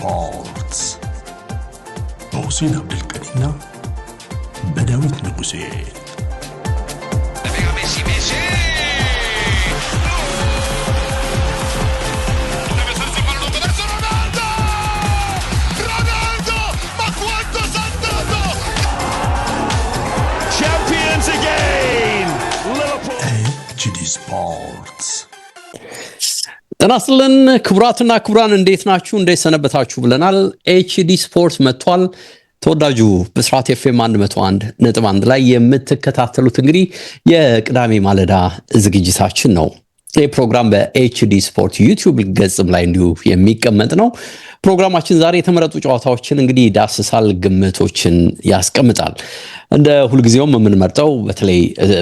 ስፖርትስ በሁሴን አብዱልቀኒና በዳዊት ንጉሴ። HD ስፖርትስ ጤና ይስጥልን ክቡራትና ክቡራን፣ እንዴት ናችሁ? እንዴት ሰነበታችሁ ብለናል። HD ስፖርት መጥቷል። ተወዳጁ ብስራት ኤፍኤም 101.1 ላይ የምትከታተሉት እንግዲህ የቅዳሜ ማለዳ ዝግጅታችን ነው። ይህ ፕሮግራም በኤችዲ ስፖርት ዩቲዩብ ገጽም ላይ እንዲሁ የሚቀመጥ ነው። ፕሮግራማችን ዛሬ የተመረጡ ጨዋታዎችን እንግዲህ ዳስሳል፣ ግምቶችን ያስቀምጣል። እንደ ሁልጊዜውም የምንመርጠው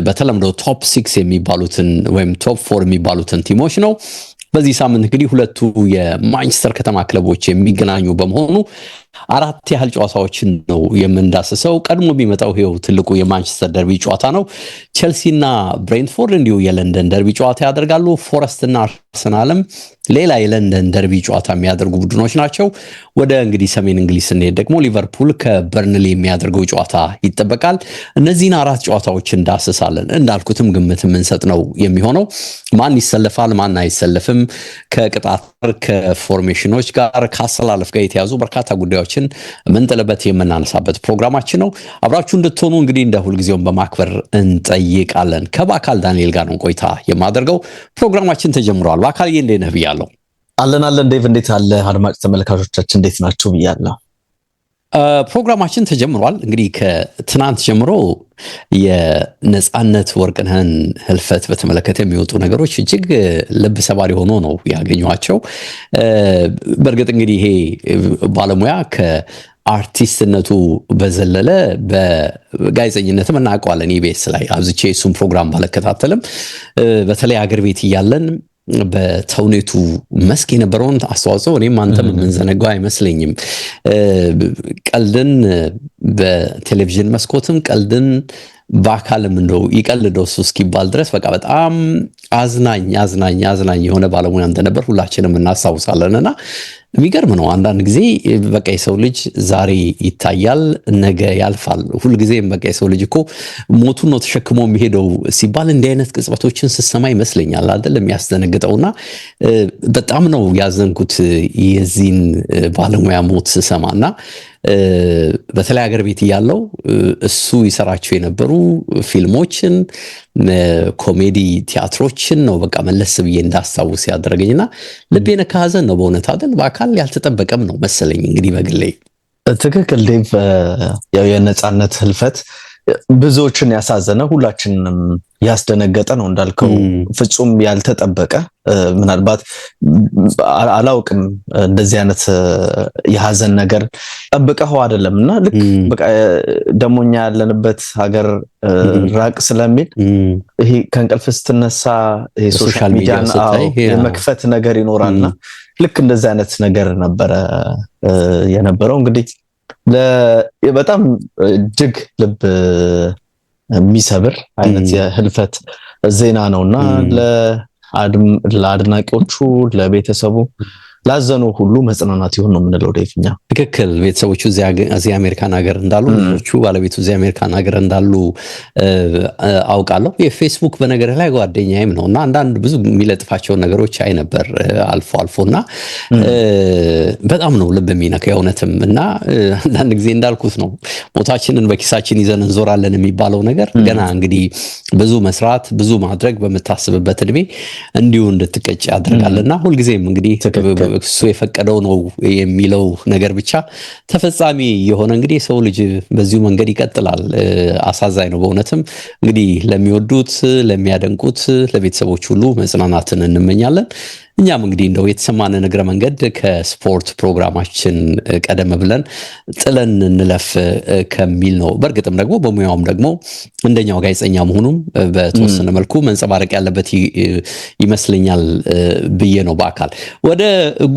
በተለምዶ ቶፕ 6 የሚባሉትን ወይም ቶፕ 4 የሚባሉትን ቲሞች ነው። በዚህ ሳምንት እንግዲህ ሁለቱ የማንቸስተር ከተማ ክለቦች የሚገናኙ በመሆኑ 4 ያህል ጨዋታዎችን ነው የምንዳስሰው። ቀድሞ የሚመጣው ይሄው ትልቁ የማንቸስተር ደርቢ ጨዋታ ነው። ቼልሲና ብሬንትፎርድ እንዲሁ የለንደን ደርቢ ጨዋታ ያደርጋሉ። ፎረስትና አርሰናልም ሌላ የለንደን ደርቢ ጨዋታ የሚያደርጉ ቡድኖች ናቸው። ወደ እንግዲህ ሰሜን እንግሊዝ ስንሄድ ደግሞ ሊቨርፑል ከበርንሊ የሚያደርገው ጨዋታ ይጠበቃል። እነዚህን 4 ጨዋታዎችን እንዳስሳለን። እንዳልኩትም ግምት የምንሰጥ ነው የሚሆነው። ማን ይሰለፋል፣ ማን አይሰለፍም፣ ከቅጣት ከፎርሜሽኖች ጋር ከአሰላለፍ ጋር የተያዙ በርካታ ጉዳዮችን ምንጥልበት የምናነሳበት ፕሮግራማችን ነው። አብራችሁ እንድትሆኑ እንግዲህ እንደ ሁልጊዜውም በማክበር እንጠይቃለን። ከባካል ዳንኤል ጋር ነው ቆይታ የማደርገው። ፕሮግራማችን ተጀምሯል። ባካል እንዴት ነህ ብያለሁ። አለን ዴቭ፣ እንዴት አለ? አድማጭ ተመልካቾቻችን እንዴት ናችሁ ብያለሁ። ፕሮግራማችን ተጀምሯል። እንግዲህ ከትናንት ጀምሮ የነጻነት ወርቅነህን ህልፈት በተመለከተ የሚወጡ ነገሮች እጅግ ልብ ሰባሪ ሆኖ ነው ያገኘኋቸው። በእርግጥ እንግዲህ ይሄ ባለሙያ ከአርቲስትነቱ በዘለለ በጋዜጠኝነትም እናውቀዋለን። ኢቢኤስ ላይ አብዝቼ እሱን ፕሮግራም ባልከታተልም በተለይ አገር ቤት እያለን በተውኔቱ መስክ የነበረውን አስተዋጽኦ እኔም አንተም የምንዘነጋው አይመስለኝም። ቀልድን በቴሌቪዥን መስኮትም ቀልድን በአካልም እንደው ይቀልደው እሱ እስኪባል ድረስ በቃ በጣም አዝናኝ የሆነ ባለሙያ እንደነበር ሁላችንም እናስታውሳለንና የሚገርም ነው። አንዳንድ ጊዜ በቃ የሰው ልጅ ዛሬ ይታያል፣ ነገ ያልፋል። ሁልጊዜም በቃ የሰው ልጅ እኮ ሞቱን ነው ተሸክሞ የሚሄደው ሲባል እንዲህ አይነት ቅጽበቶችን ስሰማ ይመስለኛል አይደል የሚያስደነግጠውና በጣም ነው ያዘንኩት የዚህን ባለሙያ ሞት ስሰማና በተለይ ሀገር ቤት እያለው እሱ ይሰራቸው የነበሩ ፊልሞችን፣ ኮሜዲ ቲያትሮችን ነው በቃ መለስ ብዬ እንዳስታውስ ያደረገኝና ልቤ ነካ ሀዘን ነው በእውነት አይደል። በአካል ያልተጠበቀም ነው መሰለኝ። እንግዲህ በግሌ ትክክል ዴቭ። ያው የነጻነት ህልፈት ብዙዎችን ያሳዘነ ሁላችንንም ያስደነገጠ ነው እንዳልከው፣ ፍጹም ያልተጠበቀ ምናልባት አላውቅም እንደዚህ አይነት የሀዘን ነገር ጠብቀኸው አይደለም እና ልክ በቃ ደሞኛ ያለንበት ሀገር ራቅ ስለሚል ይሄ ከእንቅልፍ ስትነሳ ይሄ ሶሻል ሚዲያ የመክፈት ነገር ይኖራልና ልክ እንደዚህ አይነት ነገር ነበረ የነበረው። እንግዲህ በጣም እጅግ ልብ የሚሰብር አይነት የህልፈት ዜና ነውና ለአድናቂዎቹ፣ ለቤተሰቡ፣ ላዘኑ ሁሉ መጽናናት ይሁን ነው የምንለው። ዴቭኛ ትክክል። ቤተሰቦቹ እዚህ አሜሪካን ሀገር እንዳሉ፣ ልጆቹ ባለቤቱ እዚህ አሜሪካን ሀገር እንዳሉ አውቃለሁ። የፌስቡክ በነገር ላይ ጓደኛዬም ነውና አንዳንድ ብዙ የሚለጥፋቸው ነገሮች አይ ነበር አልፎና በጣም ነው ልብ የሚነካ የእውነትም። እና አንዳንድ ጊዜ እንዳልኩት ነው ሞታችንን በኪሳችን ይዘን እንዞራለን የሚባለው ነገር ገና እንግዲህ ብዙ መስራት ብዙ ማድረግ በምታስብበት እድሜ እንዲሁ እንድትቀጭ ያደርጋልና ሁልጊዜም እንግዲህ እሱ የፈቀደው ነው የሚለው ነገር ብቻ ተፈጻሚ የሆነ እንግዲህ ሰው ልጅ በዚሁ መንገድ ይቀጥላል። አሳዛኝ ነው በእውነትም። እንግዲህ ለሚወዱት ለሚያደንቁት ለቤተሰቦች ሁሉ መጽናናትን እንመኛለን። እኛም እንግዲህ እንደው የተሰማንን እግረ መንገድ ከስፖርት ፕሮግራማችን ቀደም ብለን ጥለን እንለፍ ከሚል ነው። በእርግጥም ደግሞ በሙያውም ደግሞ እንደኛው ጋዜጠኛ መሆኑም በተወሰነ መልኩ መንጸባረቅ ያለበት ይመስለኛል ብዬ ነው። በአካል ወደ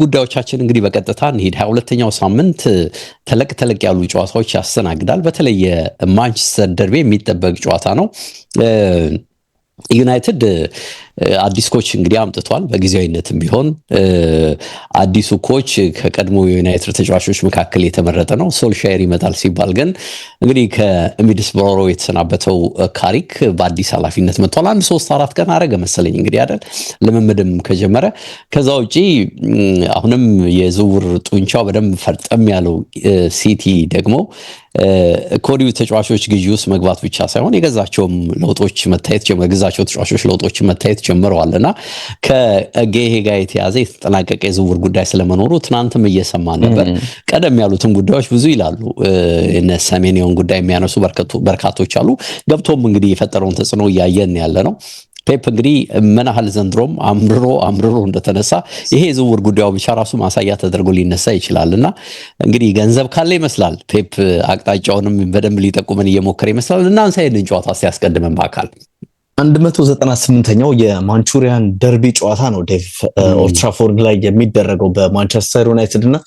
ጉዳዮቻችን እንግዲህ በቀጥታ እንሂድ። 22ኛው ሳምንት ተለቅ ያሉ ጨዋታዎች ያስተናግዳል። በተለይ የማንቸስተር ደርቢ የሚጠበቅ ጨዋታ ነው። ዩናይትድ አዲስ ኮች እንግዲህ አምጥቷል። በጊዜያዊነትም ቢሆን አዲሱ ኮች ከቀድሞ የዩናይትድ ተጫዋቾች መካከል የተመረጠ ነው። ሶልሻየር ይመጣል ሲባል ግን እንግዲህ ከሚድልስብሮ የተሰናበተው ካሪክ በአዲስ ኃላፊነት መጥቷል። 3-4 ቀን አረገ መሰለኝ እንግዲህ አይደል ልምምድም ከጀመረ። ከዛ ውጪ አሁንም የዝውውር ጡንቻው በደንብ ፈርጠም ያለው ሲቲ ደግሞ ከወዲሁ ተጫዋቾች ግዢ ውስጥ መግባት ብቻ ሳይሆን የገዛቸውም ለውጦች መታየት የገዛቸው ተጫዋቾች ለውጦች መታየት ጀምረዋልና ከጌሄ ጋር የተያዘ የተጠናቀቀ የዝውውር ጉዳይ ስለመኖሩ ትናንትም እየሰማን ነበር። ቀደም ያሉትን ጉዳዮች ብዙ ይላሉ። እነ ሰሜኒዮን ጉዳይ የሚያነሱ በርካቶች አሉ። ገብቶም እንግዲህ የፈጠረውን ተጽዕኖ እያየን ያለ ነው። ፔፕ እንግዲህ መናሃል ዘንድሮም አምርሮ እንደተነሳ ይሄ የዝውውር ጉዳዩ ብቻ ራሱ ማሳያ ተደርጎ ሊነሳ ይችላልና እንግዲህ ገንዘብ ካለ ይመስላል ፔፕ አቅጣጫውንም በደንብ ሊጠቁመን እየሞከረ ይመስላል። እናንሳ ይሄንን ጨዋታ ሲያስቀድመን በአካል 198ኛው የማንቹሪያን ደርቢ ጨዋታ ነው ዴቭ ኦልድ ትራፎርድ ላይ የሚደረገው በማንቸስተር ዩናይትድ እና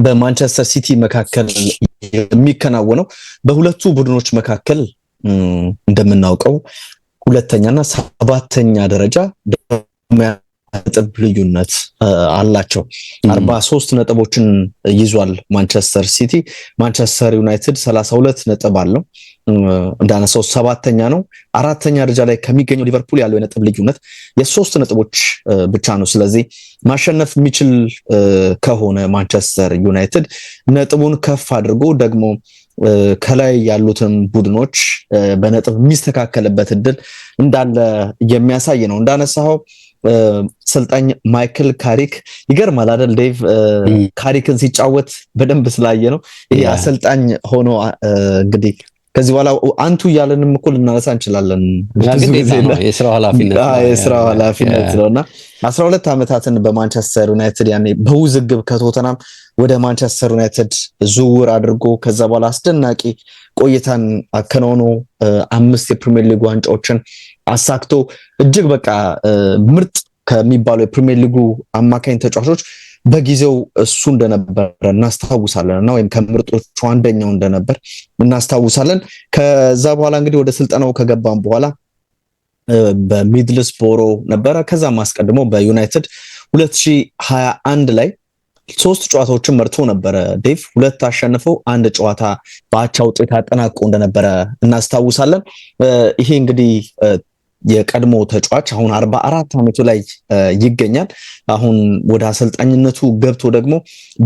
በማንቸስተር ሲቲ መካከል የሚከናወነው። በሁለቱ ቡድኖች መካከል እንደምናውቀው ሁለተኛና 7ኛ ደረጃ ነጥብ ልዩነት አላቸው። 43 ነጥቦችን ይዟል ማንቸስተር ሲቲ። ማንቸስተር ዩናይትድ 32 ነጥብ አለው። እንዳነሳው 7ኛ ነው። 4ኛ ደረጃ ላይ ከሚገኘው ሊቨርፑል ያለው የነጥብ ልዩነት የ3 ነጥቦች ብቻ ነው። ስለዚህ ማሸነፍ የሚችል ከሆነ ማንቸስተር ዩናይትድ ነጥቡን ከፍ አድርጎ ደግሞ ከላይ ያሉትን ቡድኖች በነጥብ የሚስተካከልበት እድል እንዳለ የሚያሳይ ነው። እንዳነሳው ሰልጣኝ ማይክል ካሪክ ይገርማል አይደል ዴቭ? ካሪክን ሲጫወት በደንብ ስላየ ነው። ይሄ አሰልጣኝ ሆኖ እንግዲህ ከዚህ በኋላ አንቱ እያለንም እኮ ልናነሳ እንችላለን። የስራው ኃላፊነት ነውና 12 ዓመታትን በማንቸስተር ዩናይትድ ያኔ በውዝግብ ከቶተናም ወደ ማንቸስተር ዩናይትድ ዝውውር አድርጎ ከዛ በኋላ አስደናቂ ቆይታን አከናውኖ 5 የፕሪሚየር ሊግ ዋንጫዎችን አሳክቶ እጅግ በቃ ምርጥ ከሚባሉ የፕሪሚየር ሊጉ አማካኝ ተጫዋቾች በጊዜው እሱ እንደነበረ እናስታውሳለን እና ወይም ከምርጦቹ አንደኛው እንደነበር እናስታውሳለን። ከዛ በኋላ እንግዲህ ወደ ስልጠናው ከገባን በኋላ በሚድልስብሮ ነበረ። ከዛም አስቀድሞ በዩናይትድ 2021 ላይ 3 ጨዋታዎችን መርቶ ነበረ ዴቭ። 2 አሸንፈው 1 ጨዋታ በአቻ ውጤት አጠናቆ እንደነበረ እናስታውሳለን። ይሄ እንግዲህ የቀድሞ ተጫዋች አሁን 44 ዓመቱ ላይ ይገኛል። አሁን ወደ አሰልጣኝነቱ ገብቶ ደግሞ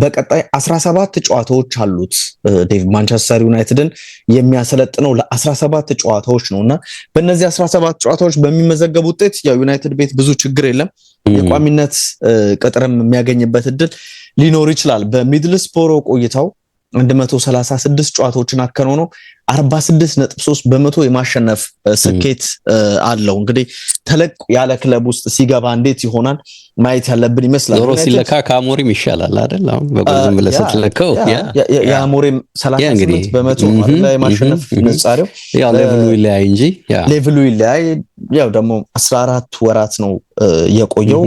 በቀጣይ 17 ጨዋታዎች አሉት ዴቭ ማንቸስተር ዩናይትድን የሚያሰለጥነው ለ17 ጨዋታዎች ነውና በእነዚህ 17 ጨዋታዎች በሚመዘገብ ውጤት ያው ዩናይትድ ቤት ብዙ ችግር የለም። የቋሚነት ቅጥርም የሚያገኝበት እድል ሊኖር ይችላል። በሚድልስብሮ ቆይታው 136 ጨዋታዎችን አከናውኖ 46.3% የማሸነፍ ስኬት አለው። እንግዲህ ተለቅ ያለ ክለብ ውስጥ ሲገባ እንዴት ይሆናል ማየት ያለብን ይመስላል። ዞሮ ሲለካ ከአሞሪም ይሻላል አይደል? አሁን በጎልም ለሰትለከው የአሞሪም 38% ላይ የማሸነፍ ንጻሬው ያው ሌቭሉ ይለያይ እንጂ ሌቭሉ ይለያይ። ያው ደግሞ 14 ወራት ነው የቆየው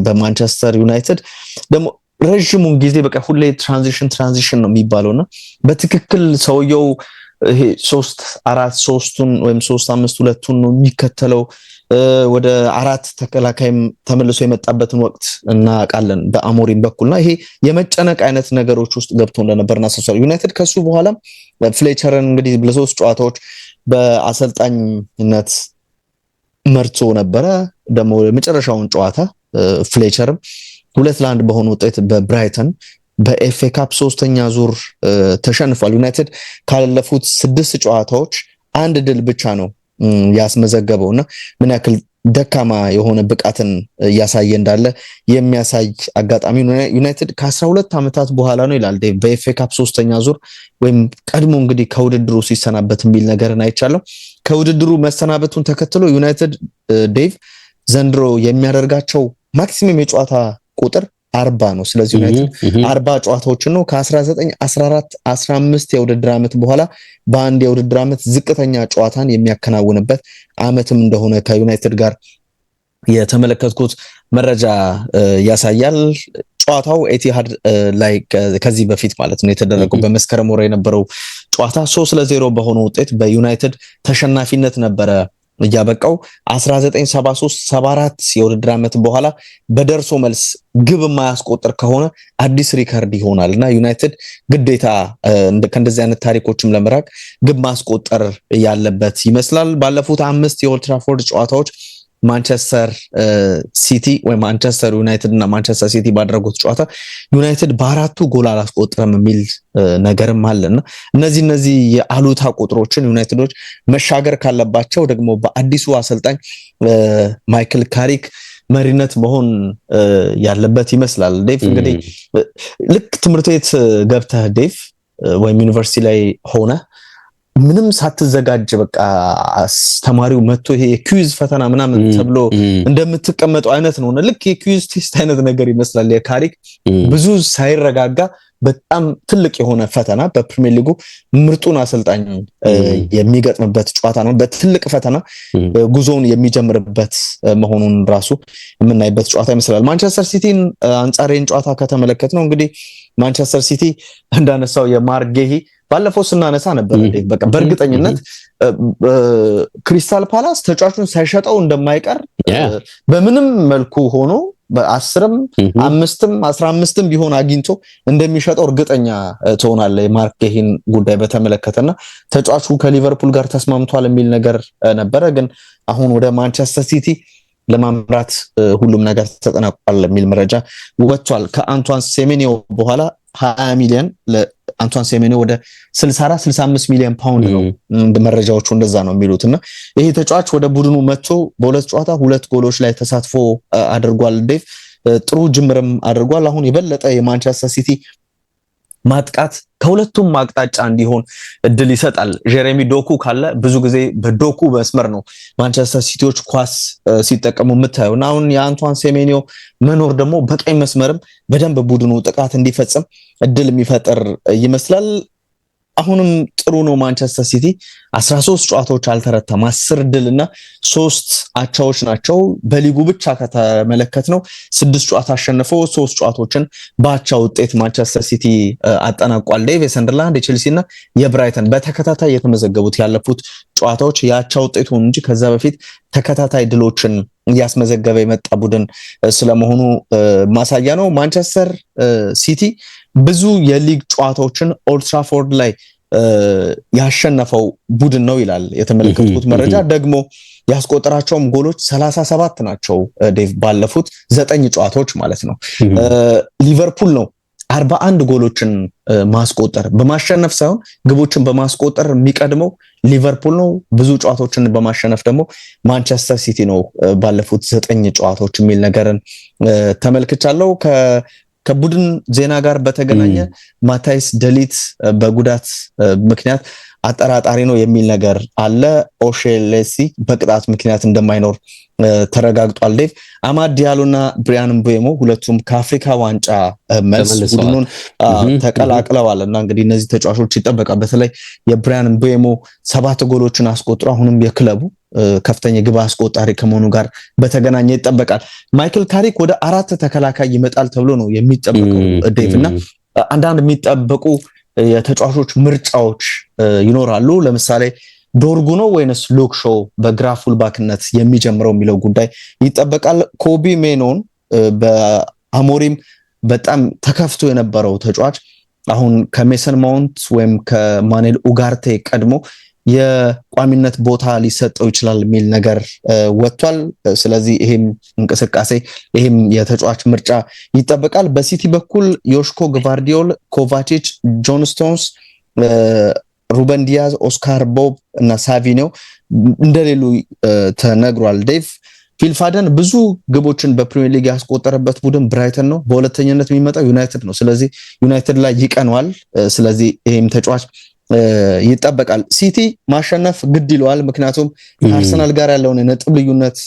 በማንቸስተር ዩናይትድ ደግሞ ረጅሙን ጊዜ በቃ ሁሌ ትራንዚሽን ነው የሚባለውና በትክክል ሰውየው ይሄ 3-4-3ቱን ወይም 3-5-2ቱን ነው የሚከተለው። ወደ 4 ተከላካይም ተመልሶ የመጣበትን ወቅት እናውቃለን በአሞሪም በኩልና ይሄ የመጨነቅ አይነት ነገሮች ውስጥ ገብቶ እንደነበርና አሰልጣኝ ዩናይትድ ከሱ በኋላ ፍሌቸርን እንግዲህ ለ3 ጨዋታዎች በአሰልጣኝነት መርቶ ነበረ። ደግሞ የመጨረሻውን ጨዋታ ፍሌቸርም 2-1 በሆነ ውጤት በብራይተን በኤፍኤ ካፕ 3ኛ ዙር ተሸንፏል። ዩናይትድ ካለፉት 6 ጨዋታዎች 1 ድል ብቻ ነው ያስመዘገበውና ምን ያክል ደካማ የሆነ ብቃትን እያሳየ እንዳለ የሚያሳይ አጋጣሚ ዩናይትድ ከ12 ዓመታት በኋላ ነው ይላል ዴቭ በኤፍኤ ካፕ 3ኛ ዙር ወይም ቀድሞ እንግዲህ ከውድድሩ ሲሰናበት የሚል ነገርን አይቻለሁ። ከውድድሩ መሰናበቱን ተከትሎ ዩናይትድ ዴቭ ዘንድሮ የሚያደርጋቸው ማክሲመም የጨዋታ ቁጥር 40 ነው። ስለዚህ ዩናይትድ 40 ጨዋታዎችን ነው ከ19-14-15 የውድድር ዓመት በኋላ በአንድ የውድድር ዓመት ዝቅተኛ ጨዋታን የሚያከናውንበት ዓመትም እንደሆነ ከዩናይትድ ጋር የተመለከትኩት መረጃ ያሳያል። ጨዋታው ኤቲሃድ ላይ ከዚህ በፊት ማለት ነው የተደረገው በመስከረም ወር የነበረው ጨዋታ 3-0 በሆነ ውጤት በዩናይትድ ተሸናፊነት ነበረ ያበቃው 1973-74 የውድድር ዓመት በኋላ በደርሶ መልስ ግብ የማያስቆጥር ከሆነ አዲስ ሪከርድ ይሆናልና ዩናይትድ ግዴታ ከእንደዚህ አይነት ታሪኮችም ለመራቅ ግብ ማስቆጠር ያለበት ይመስላል። ባለፉት 5 የኦልድ ትራፎርድ ጨዋታዎች ማንቸስተር ሲቲ ወይ ማንቸስተር ዩናይትድ እና ማንቸስተር ሲቲ ባደረጉት ጨዋታ ዩናይትድ በአራቱ ጎል አላስቆጠረም የሚል ነገርም አለና እነዚህ የአሉታ ቁጥሮችን ዩናይትዶች መሻገር ካለባቸው ደግሞ በአዲሱ አሰልጣኝ ማይክል ካሪክ መሪነት መሆን ያለበት ይመስላል። ዴቭ እንግዲህ ልክ ትምህርት ቤት ገብተህ ዴቭ ወይም ዩኒቨርሲቲ ላይ ሆነ ምንም ሳትዘጋጅ በቃ አስተማሪው መጥቶ ይሄ የኩዊዝ ፈተና ምናምን ተብሎ እንደምትቀመጠው አይነት ነው። ልክ የኩዊዝ ቴስት አይነት ነገር ይመስላል። የካሪክ ብዙ ሳይረጋጋ በጣም ትልቅ የሆነ ፈተና በፕሪሚየር ሊጉ ምርጡን አሰልጣኝ የሚገጥምበት ጨዋታ ነው። በትልቅ ፈተና ጉዞውን የሚጀምርበት መሆኑን ራሱ የምናይበት ጨዋታ ይመስላል። ማንቸስተር ሲቲን አንጻሬን ጨዋታ ከተመለከት ነው እንግዲህ ማንቸስተር ሲቲ እንዳነሳው የማርጌሂ ባለፈው ስናነሳ ነበር በቃ በእርግጠኝነት ክሪስታል ፓላስ ተጫዋቹን ሳይሸጠው እንደማይቀር በምንም መልኩ ሆኖ በ10ም 5ም 15ም ቢሆን አግኝቶ እንደሚሸጠው እርግጠኛ ትሆናለህ። የማርኬሂን ጉዳይ በተመለከተና ተጫዋቹ ከሊቨርፑል ጋር ተስማምቷል የሚል ነገር ነበረ። ግን አሁን ወደ ማንቸስተር ሲቲ ለማምራት ሁሉም ነገር ተጠናቋል የሚል መረጃ ወጥቷል። ከአንቷን ሴሜኒዮ በኋላ 20 ሚሊዮን ለአንቷን ሴሜኒዮ ወደ 64-65 ሚሊዮን ፓውንድ ነው መረጃዎቹ እንደዛ ነው የሚሉትና ይሄ ተጫዋች ወደ ቡድኑ መጥቶ በሁለት ጨዋታ 2 ጎሎች ላይ ተሳትፎ አድርጓል። ዴቭ ጥሩ ጅምርም አድርጓል። አሁን የበለጠ የማንቸስተር ሲቲ ማጥቃት ከሁለቱም አቅጣጫ እንዲሆን እድል ይሰጣል። ጀሬሚ ዶኩ ካለ ብዙ ጊዜ በዶኩ መስመር ነው ማንቸስተር ሲቲዎች ኳስ ሲጠቀሙ የምታዩና አሁን የአንቷን ሴሜኒዮ መኖር ደግሞ በቀኝ መስመርም በደንብ ቡድኑ ጥቃት እንዲፈጽም እድል የሚፈጥር ይመስላል። አሁንም ጥሩ ነው። ማንቸስተር ሲቲ 13 ጨዋታዎች አልተረታም፣ 10 ድልና 3 አቻዎች ናቸው። በሊጉ ብቻ ከተመለከት ነው 6 ጨዋታ አሸንፎ 3 ጨዋታዎችን በአቻ ውጤት ማንቸስተር ሲቲ አጠናቋል። ዴቭ የሰንደርላንድ የቼልሲና የብራይተን በተከታታይ የተመዘገቡት ያለፉት ጨዋታዎች የአቻ ውጤት ሆኑ እንጂ ከዛ በፊት ተከታታይ ድሎችን እያስመዘገበ የመጣ ቡድን ስለመሆኑ ማሳያ ነው። ማንቸስተር ሲቲ ብዙ የሊግ ጨዋታዎችን ኦልድ ትራፎርድ ላይ ያሸነፈው ቡድን ነው ይላል የተመለከቱት መረጃ። ደግሞ ያስቆጠራቸውም ጎሎች 37 ናቸው ዴቭ ባለፉት 9 ጨዋታዎች ማለት ነው። ሊቨርፑል ነው 41 ጎሎችን ማስቆጠር በማሸነፍ ሳይሆን ግቦችን በማስቆጠር የሚቀድመው ሊቨርፑል ነው። ብዙ ጨዋታዎችን በማሸነፍ ደግሞ ማንቸስተር ሲቲ ነው ባለፉት 9 ጨዋታዎች የሚል ነገርን ተመልክቻለሁ። ከቡድን ዜና ጋር በተገናኘ ማታይስ ደሊት በጉዳት ምክንያት አጠራጣሪ ነው የሚል ነገር አለ። ኦሼሌሲ በቅጣት ምክንያት እንደማይኖር ተረጋግጧል። ዴቭ አማድ ዲያሎና ብሪያን ምቤሞ ሁለቱም ከአፍሪካ ዋንጫ መልስ ቡድኑን ተቀላቅለዋል እና እንግዲህ እነዚህ ተጫዋቾች ይጠበቃል። በተለይ የብሪያን ምቤሞ 7 ጎሎችን አስቆጥሮ አሁንም የክለቡ ከፍተኛ ግብ አስቆጣሪ ከመሆኑ ጋር በተገናኘ ይጠበቃል። ማይክል ካሪክ ወደ 4 ተከላካይ ይመጣል ተብሎ ነው የሚጠበቀው ዴቭ እና አንዳንድ የሚጠበቁ የተጫዋቾች ምርጫዎች ይኖራሉ። ለምሳሌ ዶርጉ ነው ወይንስ ሉክ ሾው በግራ ፉልባክነት የሚጀምረው የሚለው ጉዳይ ይጠበቃል። ኮቢ ሜኖን በአሞሪም በጣም ተከፍቶ የነበረው ተጫዋች አሁን ከሜሰን ማውንት ወይም ከማኑኤል ኡጋርቴ ቀድሞ የቋሚነት ቦታ ሊሰጠው ይችላል የሚል ነገር ወጥቷል። ስለዚህ ይሄም እንቅስቃሴ ይሄም የተጫዋች ምርጫ ይጠበቃል። በሲቲ በኩል ዮሽኮ ግቫርዲዮል፣ ኮቫቺች፣ ጆን ስቶንስ፣ ሩበን ዲያዝ፣ ኦስካር ቦብ እና ሳቪኒዮ እንደሌሉ ተነግሯል። ዴቭ ፊልፋደን ብዙ ግቦችን በፕሪሚየር ሊግ ያስቆጠረበት ቡድን ብራይተን ነው። በሁለተኛነት የሚመጣው ዩናይትድ ነው። ስለዚህ ዩናይትድ ላይ ይቀነዋል። ስለዚህ ይሄም ተጫዋች ይጠበቃል። ሲቲ ማሸነፍ ግድ ይለዋል። ምክንያቱም ከአርሰናል ጋር ያለውን የነጥብ ልዩነት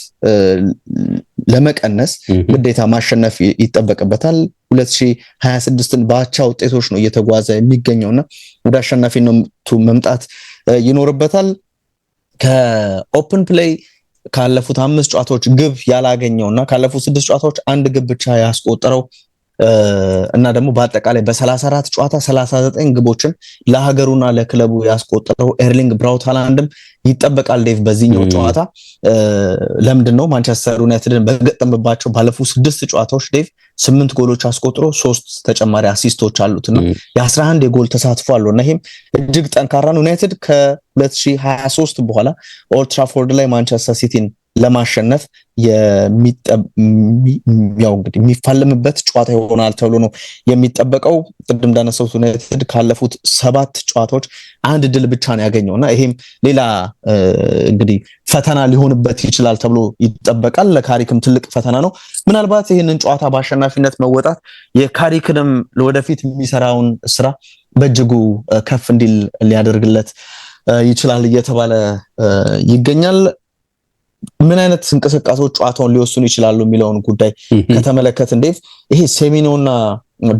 ለመቀነስ ግዴታ ማሸነፍ ይጠበቅበታል። 2026ን በአቻ ውጤቶች ነው እየተጓዘ የሚገኘውና ወደ አሸናፊነቱ መምጣት ይኖርበታል። ከኦፕን ፕሌይ ካለፉት 5 ጨዋታዎች ግብ ያላገኘውና ካለፉት 6 ጨዋታዎች 1 ግብ ብቻ ያስቆጠረው እና ደግሞ በአጠቃላይ በ34 ጨዋታ 39 ግቦችን ለሀገሩና ለክለቡ ያስቆጠረው ኤርሊንግ ብራውት ሃላንድም ይጠበቃል ዴቭ በዚህኛው ጨዋታ። ለምንድነው ማንቸስተር ዩናይትድን በገጠመባቸው ባለፉት 6 ጨዋታዎች ዴቭ 8 ጎሎች አስቆጥሮ 3 ተጨማሪ አሲስቶች አሉትና የ11 የጎል ተሳትፎ አለውና ይሄም እጅግ ጠንካራ ነው። ዩናይትድ ከ2023 በኋላ ኦልድ ትራፎርድ ላይ ማንቸስተር ሲቲን ለማሸነፍ ያው እንግዲህ የሚፋለምበት ጨዋታ ይሆናል ተብሎ ነው የሚጠበቀው። ቅድም እንዳነሳሁት ዩናይትድ ካለፉት 7 ጨዋታዎች 1 ድል ብቻ ነው ያገኘውና ይሄም ሌላ እንግዲህ ፈተና ሊሆንበት ይችላል ተብሎ ይጠበቃል። ለካሪክም ትልቅ ፈተና ነው። ምናልባት ይህንን ጨዋታ በአሸናፊነት መወጣት የካሪክንም ለወደፊት የሚሰራውን ስራ በእጅጉ ከፍ እንዲል ሊያደርግለት ይችላል እየተባለ ይገኛል። ምን አይነት እንቅስቃሴዎች ጨዋታውን ሊወስኑ ይችላሉ የሚለውን ጉዳይ ከተመለከት እንዴት ይሄ ሴሚኖና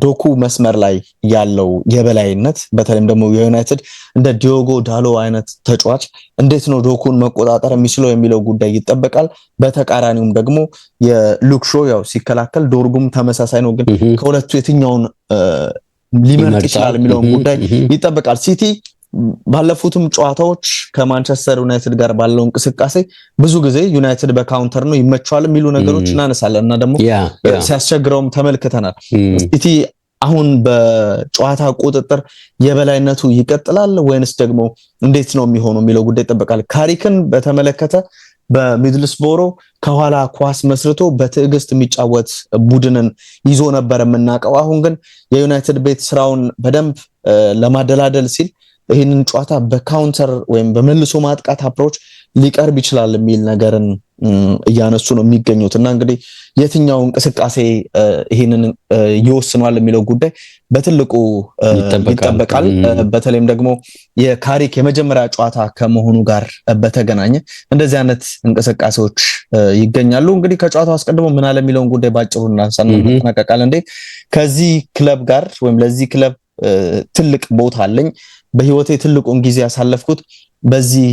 ዶኩ መስመር ላይ ያለው የበላይነት በተለይም ደግሞ የዩናይትድ እንደ ዲዮጎ ዳሎ አይነት ተጫዋች እንዴት ነው ዶኩን መቆጣጠር የሚችለው የሚለው ጉዳይ ይጠበቃል። በተቃራኒውም ደግሞ የሉክሾ ያው ሲከላከል ዶርጉም ተመሳሳይ ነው፣ ግን ከሁለቱ የትኛውን ሊመርጥ ይችላል የሚለውን ጉዳይ ይጠበቃል። ሲቲ ባለፉትም ጨዋታዎች ከማንቸስተር ዩናይትድ ጋር ባለው እንቅስቃሴ ብዙ ጊዜ ዩናይትድ በካውንተር ነው ይመቻል የሚሉ ነገሮች እናነሳለን እና ደግሞ ሲያስቸግረውም ተመልክተናል። ሲቲ አሁን በጨዋታ ቁጥጥር የበላይነቱ ይቀጥላል ወይንስ ደግሞ እንዴት ነው የሚሆነው የሚለው ጉዳይ ይጠበቃል። ካሪክን በተመለከተ በሚድልስቦሮ ከኋላ ኳስ መስርቶ በትዕግስት የሚጫወት ቡድንን ይዞ ነበር የምናውቀው። አሁን ግን የዩናይትድ ቤት ስራውን በደንብ ለማደላደል ሲል ይህንን ጨዋታ በካውንተር ወይም በመልሶ ማጥቃት አፕሮች ሊቀርብ ይችላል የሚል ነገርን እያነሱ ነው የሚገኙት እና እንግዲህ የትኛው እንቅስቃሴ ይህንን ይወስናል የሚለው ጉዳይ በትልቁ ይጠበቃል። በተለይም ደግሞ የካሪክ የመጀመሪያ ጨዋታ ከመሆኑ ጋር በተገናኘ እንደዚህ አይነት እንቅስቃሴዎች ይገኛሉ። እንግዲህ ከጨዋታው አስቀድሞ ምን አለ የሚለውን ጉዳይ ባጭሩ እናንሳና እናጠናቀቃለን። እንዴ ከዚህ ክለብ ጋር ወይም ለዚህ ክለብ ትልቅ ቦታ አለኝ፣ በህይወቴ ትልቁን ጊዜ ያሳለፍኩት በዚህ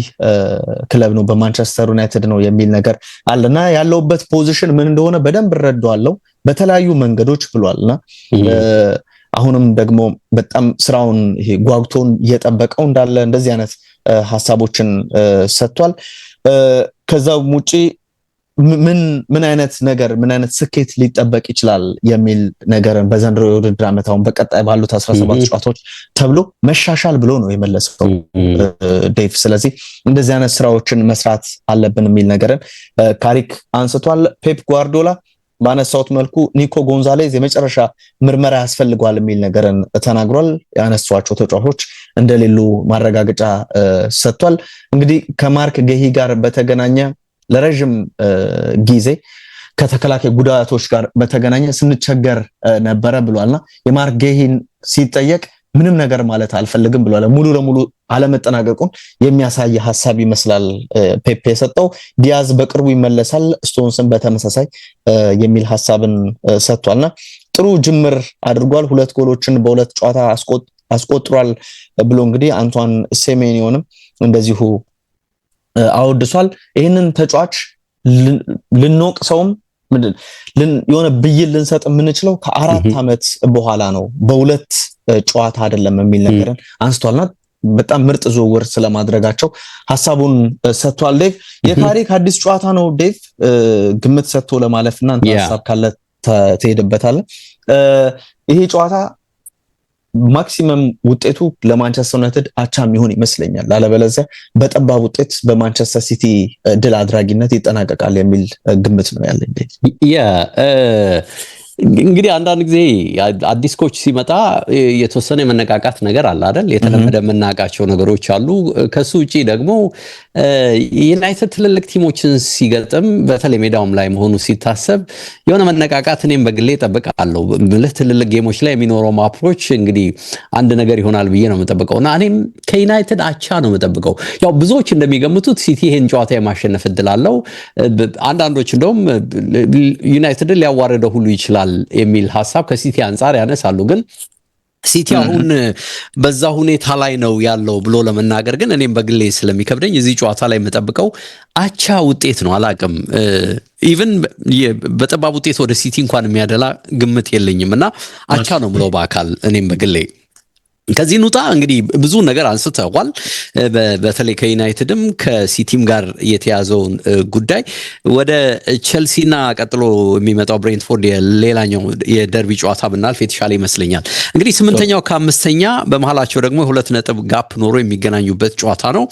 ክለብ ነው፣ በማንቸስተር ዩናይትድ ነው የሚል ነገር አለና ያለውበት ፖዚሽን ምን እንደሆነ በደንብ እረዳዋለሁ በተለያዩ መንገዶች ብሏልና አሁንም ደግሞ በጣም ስራውን ይሄ ጓጉቶን እየጠበቀው እንዳለ እንደዚህ አይነት ሐሳቦችን ሰጥቷል። ከዛው ውጪ ምን አይነት ነገር ምን አይነት ስኬት ሊጠበቅ ይችላል የሚል ነገርን በዘንድሮ የውድድር ዓመት አሁን በቀጣይ ባሉት 17 ጨዋታዎች ተብሎ መሻሻል ብሎ ነው የመለሰው ዴቭ። ስለዚህ እንደዚህ አይነት ስራዎችን መስራት አለብን የሚል ነገርን ካሪክ አንስቷል። ፔፕ ጓርዲዮላ ባነሳውት መልኩ ኒኮ ጎንዛሌዝ የመጨረሻ ምርመራ ያስፈልገዋል የሚል ነገርን ተናግሯል። ያነሷቸው ተጫዋቾች እንደሌሉ ማረጋገጫ ሰጥቷል። እንግዲህ ከማርክ ጌሂ ጋር በተገናኘ ለረጅም ጊዜ ከተከላካይ ጉዳቶች ጋር በተገናኘ ስንቸገር ነበረ ብሏልና የማርክ ጌሂን ሲጠየቅ ምንም ነገር ማለት አልፈልግም ብሏል። ሙሉ ለሙሉ አለመጠናቀቁን የሚያሳይ ሐሳብ ይመስላል ፔፕ የሰጠው። ዲያዝ በቅርቡ ይመለሳል፣ ስቶንስን በተመሳሳይ የሚል ሐሳብን ሰጥቷልና ጥሩ ጅምር አድርጓል። 2 ጎሎችን በ2 ጨዋታ አስቆጥሯል ብሎ እንግዲህ አንቷን ሴሜኒዮንም እንደዚሁ አወድሷል። ይህንን ተጫዋች ልንወቅሰውም የሆነ ብይን ልንሰጥ የምንችለው ከ4 ዓመት በኋላ ነው፣ በ2 ጨዋታ አይደለም የሚል ነገርን አንስቷልና በጣም ምርጥ ዝውውር ስለማድረጋቸው ሐሳቡን ሰጥቷል። ዴቭ የካሪክ አዲስ ጨዋታ ነው ዴቭ ግምት ሰጥቶ ለማለፍና አንተ ሐሳብ ካለ ትሄድበታለህ። ይሄ ጨዋታ ማክሲመም ውጤቱ ለማንቸስተር ዩናይትድ አቻ የሚሆን ይመስለኛል፣ አለበለዚያ በጠባብ ውጤት በማንቸስተር ሲቲ ድል አድራጊነት ይጠናቀቃል የሚል ግምት ነው ያለኝ። እንግዲህ አንዳንድ ጊዜ አዲስ ኮች ሲመጣ የተወሰነ የመነቃቃት ነገር አለ አይደል? የተለመደ የምናውቃቸው ነገሮች አሉ። ከሱ ውጪ ደግሞ ዩናይትድ ትልልቅ ቲሞችን ሲገጥም በተለይ ሜዳውም ላይ መሆኑ ሲታሰብ የሆነ መነቃቃት እኔም በግሌ እጠብቃለሁ። ትልልቅ ጌሞች ላይ የሚኖረው አፕሮች እንግዲህ አንድ ነገር ይሆናል ብዬ ነው የምጠብቀውና እኔም ከዩናይትድ አቻ ነው የምጠብቀው። ያው ብዙዎች እንደሚገምቱት ሲቲ ይሄን ጨዋታ የማሸነፍ እድል አለው። አንዳንዶች እንደውም ዩናይትድን ሊያዋርደው ሁሉ ይችላል የሚል ሐሳብ ከሲቲ አንፃር ያነሳሉ። ግን ሲቲ አሁን በዛ ሁኔታ ላይ ነው ያለው ብሎ ለመናገር ግን እኔም በግሌ ስለሚከብደኝ እዚህ ጨዋታ ላይ የምጠብቀው አቻ ውጤት ነው። አላቅም ኢቭን በጠባብ ውጤት ወደ ሲቲ እንኳን የሚያደላ ግምት የለኝም እና አቻ ነው ብሎ በአካል እኔም በግሌ ከዚህ ኑጣ እንግዲህ ብዙ ነገር አንስተዋል። በተለይ ከዩናይትድም ከሲቲም ጋር የተያዘውን ጉዳይ ወደ ቼልሲና ቀጥሎ የሚመጣው ብሬንትፎርድ ሌላኛው የደርቢ ጨዋታ ብናልፍ የተሻለ ይመስለኛል። እንግዲህ 8ኛው ከ5ኛ በመሃላቸው ደግሞ 2 ነጥብ ጋፕ ኖሮ የሚገናኙበት ጨዋታ ነው።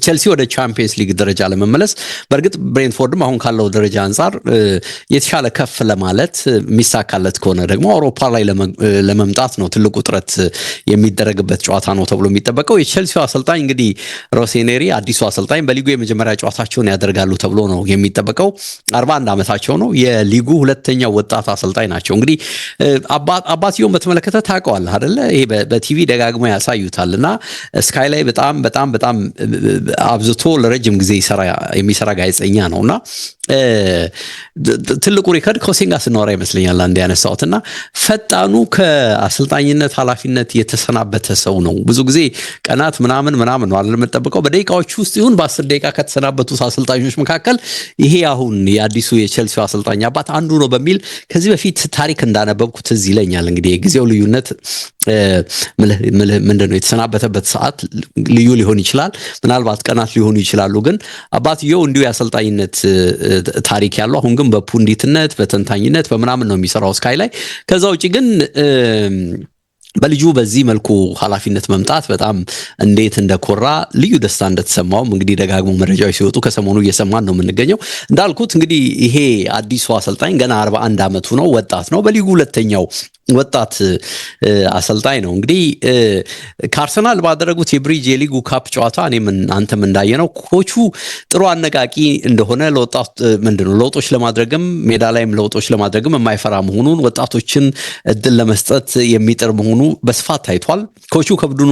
ቼልሲ ወደ ቻምፒየንስ ሊግ ደረጃ ለመመለስ በእርግጥ ብሬንትፎርድም አሁን ካለው ደረጃ አንጻር የተሻለ ከፍ ለማለት የሚሳካለት ከሆነ ደግሞ አውሮፓ ላይ ለመምጣት ነው ትልቁ ጥረት የሚደረግበት ጨዋታ ነው ተብሎ የሚጠበቀው። የቼልሲው አሰልጣኝ እንግዲህ ሮሴኔሪ አዲሱ አሰልጣኝ በሊጉ የመጀመሪያ ጨዋታቸውን ያደርጋሉ ተብሎ ነው የሚጠበቀው። 41 ዓመታቸው ነው። የሊጉ ሁለተኛው ወጣት አሰልጣኝ ናቸው። እንግዲህ አባትየውን በተመለከተ ታውቀዋለህ አይደለ? ይሄ በቲቪ ደጋግሞ ያሳዩታልና ስካይ ላይ በጣም በጣም በጣም አብዝቶ ለረጅም ጊዜ የሚሰራ ጋዜጠኛ ነውና ትልቁ ሪከርድ ኮሴንጋ ስናወራ ይመስለኛል አንድ ያነሳውትና ፈጣኑ ከአሰልጣኝነት ኃላፊነት የተሰናበተ ሰው ነው። ብዙ ጊዜ ቀናት ምናምን ነው አይደል የምጠብቀው በደቂቃዎች ውስጥ ይሁን በ10 ደቂቃ ከተሰናበቱት አሰልጣኞች መካከል ይሄ አሁን የአዲሱ የቼልሲው አሰልጣኝ አባት አንዱ ነው በሚል ከዚህ በፊት ታሪክ እንዳነበብኩት እዚህ ይለኛል። እንግዲህ የጊዜው ልዩነት ምንድነው የተሰናበተበት ሰዓት ልዩ ሊሆን ይችላል፣ ምናልባት ቀናት ሊሆኑ ይችላሉ። ግን አባትየው እንዲሁ የአሰልጣኝነት ታሪክ ያለው አሁን ግን በፑንዲትነት በተንታኝነት በምናምን ነው የሚሰራው ስካይ ላይ። ከዛ ውጪ ግን በልጁ በዚህ መልኩ ኃላፊነት መምጣት በጣም እንዴት እንደኮራ ልዩ ደስታ እንደተሰማውም እንግዲህ ደጋግሞ መረጃዎች ሲወጡ ከሰሞኑ እየሰማን ነው የምንገኘው። እንዳልኩት እንግዲህ ይሄ አዲሱ አሰልጣኝ ገና 41 ዓመቱ ነው፣ ወጣት ነው። በሊጉ ሁለተኛው ወጣት አሰልጣኝ ነው። እንግዲህ ከአርሰናል ባደረጉት የብሪጅ የሊጉ ካፕ ጨዋታ እኔም አንተም እንዳየነው ኮቹ ጥሩ አነቃቂ እንደሆነ ለውጦች ለማድረግም ሜዳ ላይም ለውጦች ለማድረግም የማይፈራ መሆኑን ወጣቶችን እድል ለመስጠት የሚጥር መሆኑ በስፋት ታይቷል። ኮቹ ከቡድኑ